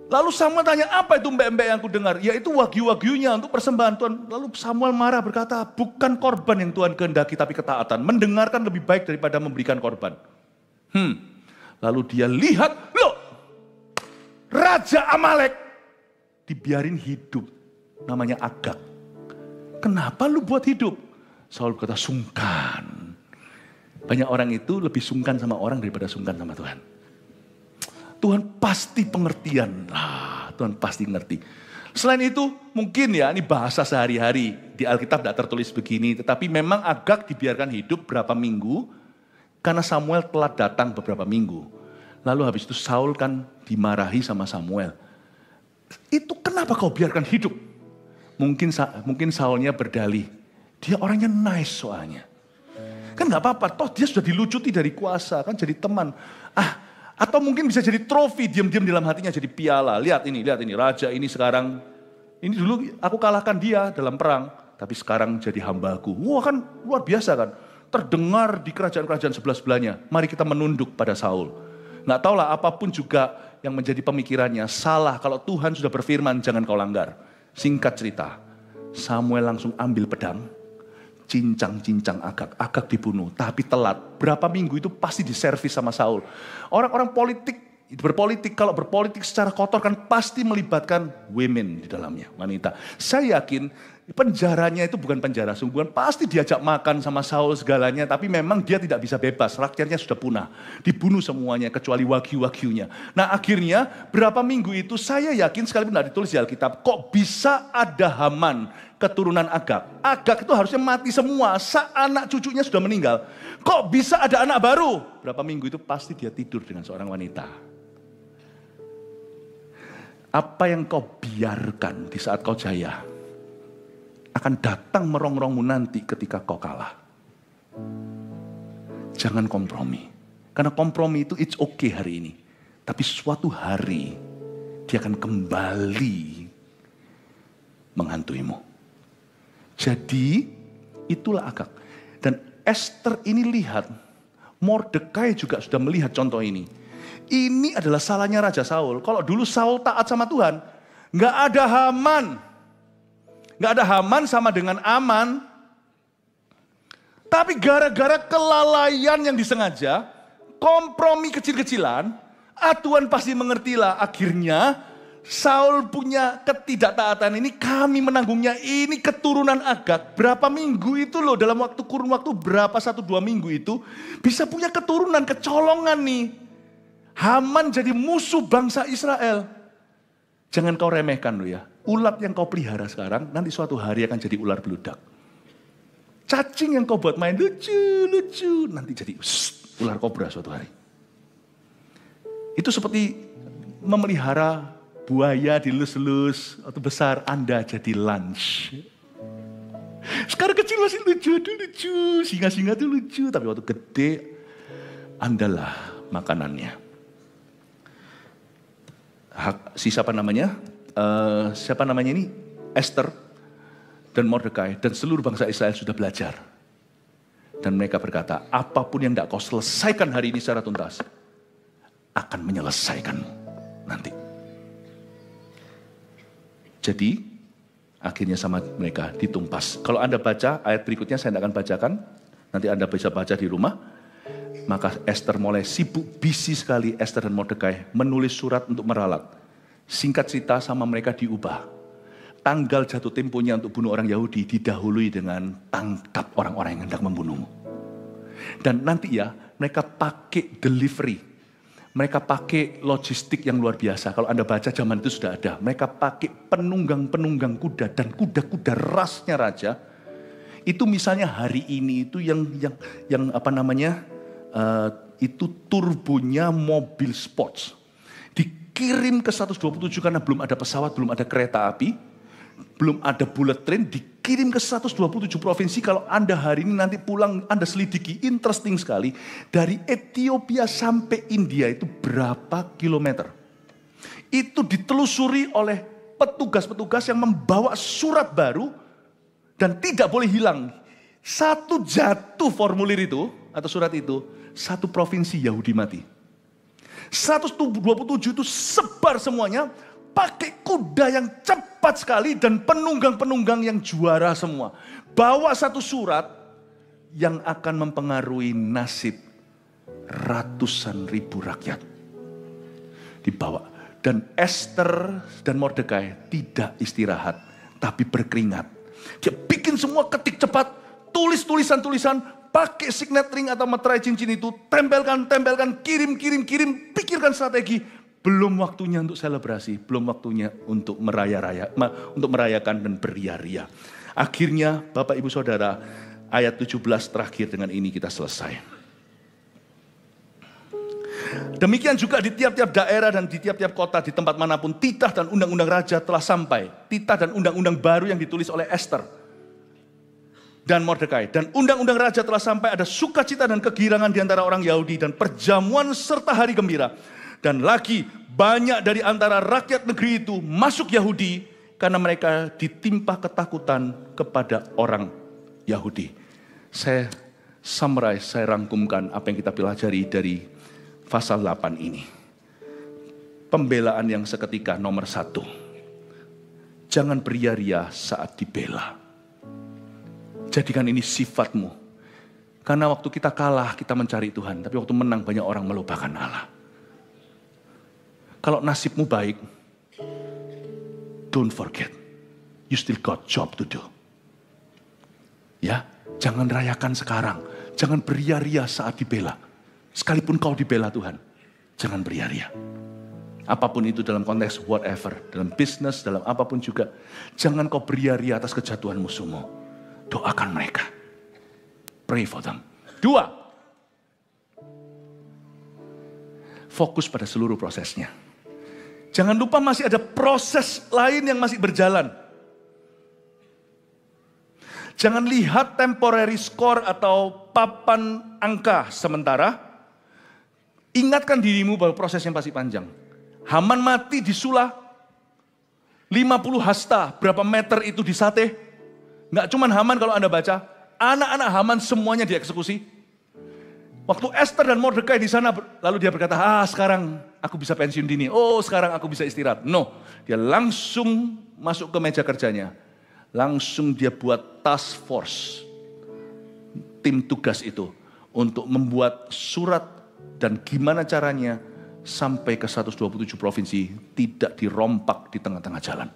Lalu Samuel tanya, apa itu mbek-mbek yang aku dengar? Yaitu wagyu-wagyunya untuk persembahan Tuhan. Lalu Samuel marah berkata, bukan korban yang Tuhan kehendaki tapi ketaatan. Mendengarkan lebih baik daripada memberikan korban. Lalu dia lihat, loh, Raja Amalek dibiarin hidup. Namanya Agag. Kenapa lu buat hidup? Saul berkata, sungkan. Banyak orang itu lebih sungkan sama orang daripada sungkan sama Tuhan. Tuhan pasti pengertian. Tuhan pasti ngerti. Selain itu, mungkin ya, ini bahasa sehari-hari. Di Alkitab tidak tertulis begini. Tetapi memang Agag dibiarkan hidup berapa minggu. Karena Samuel telah datang beberapa minggu. Lalu habis itu Saul kan dimarahi sama Samuel. Itu kenapa kau biarkan hidup? Mungkin Saulnya berdalih. Dia orangnya nice soalnya. Kan gak apa-apa, toh dia sudah dilucuti dari kuasa. Kan jadi teman. Atau mungkin bisa jadi trofi, diam-diam dalam hatinya jadi piala. Lihat ini, raja ini sekarang, ini dulu aku kalahkan dia dalam perang, tapi sekarang jadi hambaku. Wah kan luar biasa kan, terdengar di kerajaan-kerajaan sebelah-sebelahnya. Mari kita menunduk pada Saul. Nggak tahulah apapun juga yang menjadi pemikirannya, salah kalau Tuhan sudah berfirman jangan kau langgar. Singkat cerita, Samuel langsung ambil pedang, cincang-cincang Agag dibunuh, tapi telat. Berapa minggu itu pasti diservis sama Saul. Orang-orang berpolitik, kalau berpolitik secara kotor kan pasti melibatkan women di dalamnya, wanita. Saya yakin penjaranya itu bukan penjara sungguhan, pasti diajak makan sama Saul segalanya, tapi memang dia tidak bisa bebas, rakyatnya sudah punah. Dibunuh semuanya, kecuali wagyu-wagyunya. Nah akhirnya berapa minggu itu saya yakin, sekalipun tidak ditulis di Alkitab, kok bisa ada Haman, keturunan Agag. Agag itu harusnya mati semua, anak cucunya sudah meninggal. Kok bisa ada anak baru? Berapa minggu itu pasti dia tidur dengan seorang wanita. Apa yang kau biarkan di saat kau jaya, akan datang merongrongmu nanti ketika kau kalah. Jangan kompromi. Karena kompromi itu it's okay hari ini. Tapi suatu hari dia akan kembali menghantuimu. Jadi itulah Agag. Dan Esther ini lihat, Mordekai juga sudah melihat contoh ini. Ini adalah salahnya Raja Saul. Kalau dulu Saul taat sama Tuhan, nggak ada Haman. Nggak ada Haman sama dengan aman. Tapi gara-gara kelalaian yang disengaja, kompromi kecil-kecilan, Tuhan pasti mengertilah. Akhirnya Saul punya ketidaktaatan ini, kami menanggungnya. Ini keturunan Agag. Berapa minggu itu loh, dalam kurun waktu berapa, 1-2 minggu itu, bisa punya keturunan, kecolongan nih. Haman jadi musuh bangsa Israel. Jangan kau remehkan loh ya. Ulat yang kau pelihara sekarang, nanti suatu hari akan jadi ular beludak. cacing yang kau buat main lucu, nanti jadi ular kobra suatu hari. Itu seperti memelihara buaya dilus-lus, waktu besar Anda jadi lunch. Sekarang kecil masih lucu, singa-singa itu lucu, tapi waktu gede Andalah makanannya. Siapa namanya ini? Esther dan Mordekai dan seluruh bangsa Israel sudah belajar. Dan mereka berkata, apapun yang tidak kau selesaikan hari ini secara tuntas, akan menyelesaikanmu nanti. Jadi, akhirnya sama mereka ditumpas. Kalau Anda baca ayat berikutnya, saya tidak akan bacakan. Nanti Anda bisa baca di rumah. Maka Esther mulai sibuk, busy sekali Esther dan Mordekai menulis surat untuk meralat. Singkat cerita sama mereka diubah. Tanggal jatuh temponya untuk bunuh orang Yahudi didahului dengan tangkap orang-orang yang hendak membunuhmu. Dan nanti ya, mereka pakai delivery. Mereka pakai logistik yang luar biasa. Kalau Anda baca zaman itu sudah ada. Mereka pakai penunggang-penunggang kuda dan kuda-kuda rasnya raja. Itu misalnya hari ini itu yang itu turbonya mobil sports. Dikirim ke 127 karena belum ada pesawat, belum ada kereta api, belum ada bullet train, dikirim ke 127 provinsi. Kalau Anda hari ini nanti pulang, Anda selidiki, interesting sekali. Dari Ethiopia sampai India itu berapa kilometer? Itu ditelusuri oleh petugas-petugas yang membawa surat baru dan tidak boleh hilang. Satu jatuh formulir itu, atau surat itu, satu provinsi Yahudi mati. 127 itu sebar semuanya, pakai kuda yang cepat sekali dan penunggang-penunggang yang juara semua. Bawa satu surat yang akan mempengaruhi nasib ratusan ribu rakyat. Dibawa. Dan Esther dan Mordekai tidak istirahat, tapi berkeringat. Dia bikin semua, ketik cepat, tulis tulisan-tulisan, pakai signet ring atau materai cincin itu, tempelkan, kirim, pikirkan strategi. Belum waktunya untuk selebrasi, belum waktunya untuk merayakan dan beria-ria. Akhirnya Bapak Ibu Saudara, ayat 17 terakhir dengan ini kita selesai. Demikian juga di tiap-tiap daerah dan di tiap-tiap kota, di tempat manapun titah dan undang-undang raja telah sampai. Titah dan undang-undang baru yang ditulis oleh Esther dan Mordekai. Dan undang-undang raja telah sampai, ada sukacita dan kegirangan di antara orang Yahudi dan perjamuan serta hari gembira. Dan lagi banyak dari antara rakyat negeri itu masuk Yahudi karena mereka ditimpa ketakutan kepada orang Yahudi. Saya summarize, saya rangkumkan apa yang kita pelajari dari pasal 8 ini. Pembelaan yang seketika nomor 1. Jangan beria-ria saat dibela. Jadikan ini sifatmu. Karena waktu kita kalah, kita mencari Tuhan. Tapi waktu menang, banyak orang melupakan Allah. Kalau nasibmu baik, don't forget. You still got job to do. Ya, jangan rayakan sekarang. Jangan beria-ria saat dibela. Sekalipun kau dibela Tuhan, jangan beria-ria. Apapun itu dalam konteks whatever. Dalam bisnis, dalam apapun juga. Jangan kau beria-ria atas kejatuhan musuhmu. Doakan mereka. Pray for them. 2. Fokus pada seluruh prosesnya. Jangan lupa masih ada proses lain yang masih berjalan. Jangan lihat temporary score atau papan angka sementara. Ingatkan dirimu bahwa prosesnya pasti panjang. Haman mati di Sula. 50 hasta, berapa meter itu di sate. Nggak cuma Haman kalau Anda baca. Anak-anak Haman semuanya dieksekusi. Waktu Esther dan Mordekai di sana, lalu dia berkata, sekarang aku bisa pensiun dini. Sekarang aku bisa istirahat. No, dia langsung masuk ke meja kerjanya. Langsung dia buat task force. Tim tugas itu. Untuk membuat surat dan gimana caranya sampai ke 127 provinsi tidak dirompak di tengah-tengah jalan.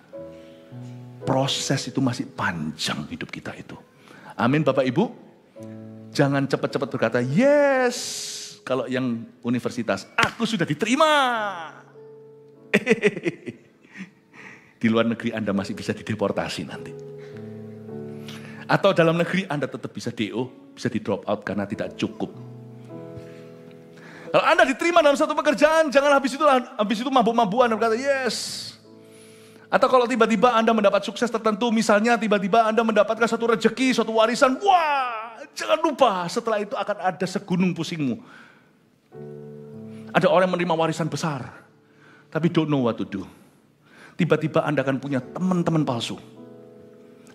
Proses itu masih panjang hidup kita itu. Amin Bapak Ibu. Jangan cepat-cepat berkata, yes. Kalau yang universitas, aku sudah diterima. Di luar negeri Anda masih bisa dideportasi nanti. Atau dalam negeri Anda tetap bisa DO, bisa di drop out karena tidak cukup. Kalau Anda diterima dalam satu pekerjaan, jangan habis itu mabuk-mabuan dan berkata, yes. Atau kalau tiba-tiba Anda mendapat sukses tertentu, misalnya tiba-tiba Anda mendapatkan satu rezeki, suatu warisan, wah, jangan lupa setelah itu akan ada segunung pusingmu. Ada orang yang menerima warisan besar, tapi don't know what to do. Tiba-tiba Anda akan punya teman-teman palsu.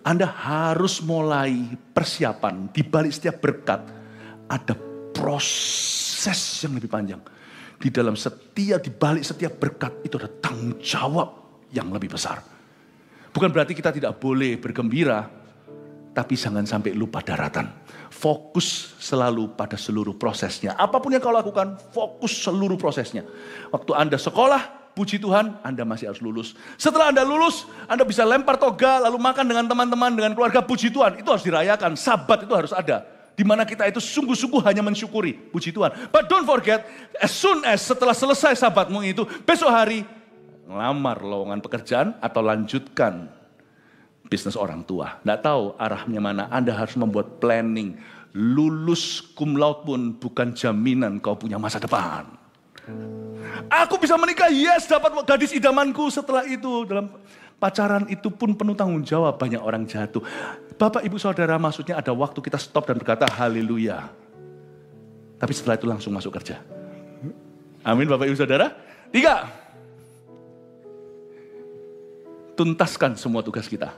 Anda harus mulai persiapan, di balik setiap berkat, ada proses yang lebih panjang. Di balik setiap berkat itu ada tanggung jawab yang lebih besar. Bukan berarti kita tidak boleh bergembira, tapi jangan sampai lupa daratan. Fokus selalu pada seluruh prosesnya. Apapun yang kau lakukan, fokus seluruh prosesnya. Waktu Anda sekolah, puji Tuhan, Anda masih harus lulus. Setelah Anda lulus, Anda bisa lempar toga, lalu makan dengan teman-teman, dengan keluarga, puji Tuhan. Itu harus dirayakan, Sabat itu harus ada. Di mana kita itu sungguh-sungguh hanya mensyukuri, puji Tuhan. But don't forget, as soon as setelah selesai Sabatmu itu, besok hari, ngelamar lowongan pekerjaan atau lanjutkan bisnis orang tua. Nggak tahu arahnya mana, Anda harus membuat planning. Lulus cum laude pun bukan jaminan kau punya masa depan. Aku bisa menikah, yes, dapat gadis idamanku. Setelah itu dalam pacaran itu pun penuh tanggung jawab, banyak orang jatuh. Bapak ibu saudara, maksudnya ada waktu kita stop dan berkata haleluya. Tapi setelah itu langsung masuk kerja. Amin Bapak ibu saudara. 3. Tuntaskan semua tugas kita.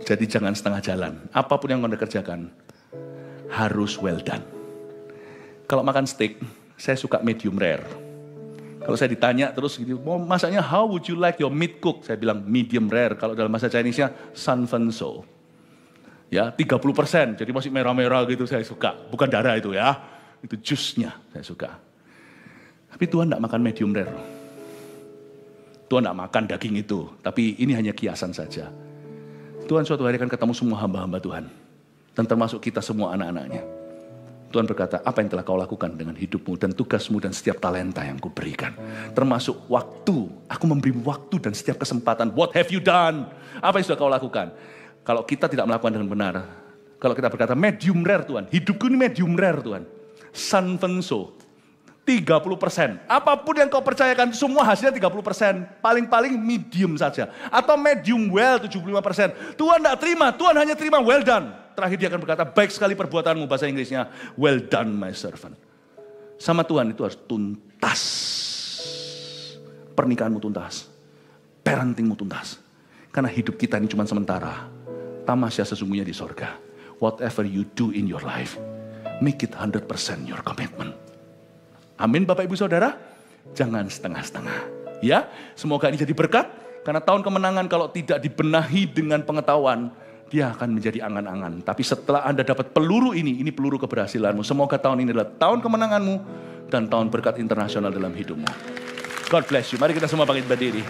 Jadi jangan setengah jalan. Apapun yang Anda kerjakan harus well done. Kalau makan steak, saya suka medium rare. Kalau saya ditanya terus gitu, mau masaknya how would you like your meat cook? Saya bilang medium rare. Kalau dalam bahasa Chinese-nya sanfenso. Ya, 30%. Jadi masih merah-merah gitu saya suka. Bukan darah itu ya. Itu jusnya saya suka. Tapi Tuhan tidak makan medium rare. Tuhan tidak makan daging itu. Tapi ini hanya kiasan saja. Tuhan suatu hari akan ketemu semua hamba-hamba Tuhan. Dan termasuk kita semua anak-anaknya. Tuhan berkata, apa yang telah kau lakukan dengan hidupmu dan tugasmu dan setiap talenta yang kuberikan. Termasuk waktu, aku memberi waktu dan setiap kesempatan. What have you done? Apa yang sudah kau lakukan? Kalau kita tidak melakukan dengan benar, kalau kita berkata medium rare Tuhan, hidupku ini medium rare Tuhan. Sanfenso, 30%. Apapun yang kau percayakan, semua hasilnya 30%. Paling-paling medium saja. Atau medium well 75%. Tuhan tidak terima, Tuhan hanya terima well done. Terakhir dia akan berkata, baik sekali perbuatanmu, bahasa Inggrisnya, well done my servant. Sama Tuhan itu harus tuntas. Pernikahanmu tuntas. Parentingmu tuntas. Karena hidup kita ini cuma sementara. Tamasya sesungguhnya di sorga. Whatever you do in your life, make it 100% your commitment. Amin Bapak Ibu Saudara. Jangan setengah-setengah. Ya, semoga ini jadi berkat. Karena tahun kemenangan kalau tidak dibenahi dengan pengetahuan, dia akan menjadi angan-angan. Tapi setelah Anda dapat peluru ini peluru keberhasilanmu. Semoga tahun ini adalah tahun kemenanganmu dan tahun berkat internasional dalam hidupmu. God bless you. Mari kita semua bangkit berdiri.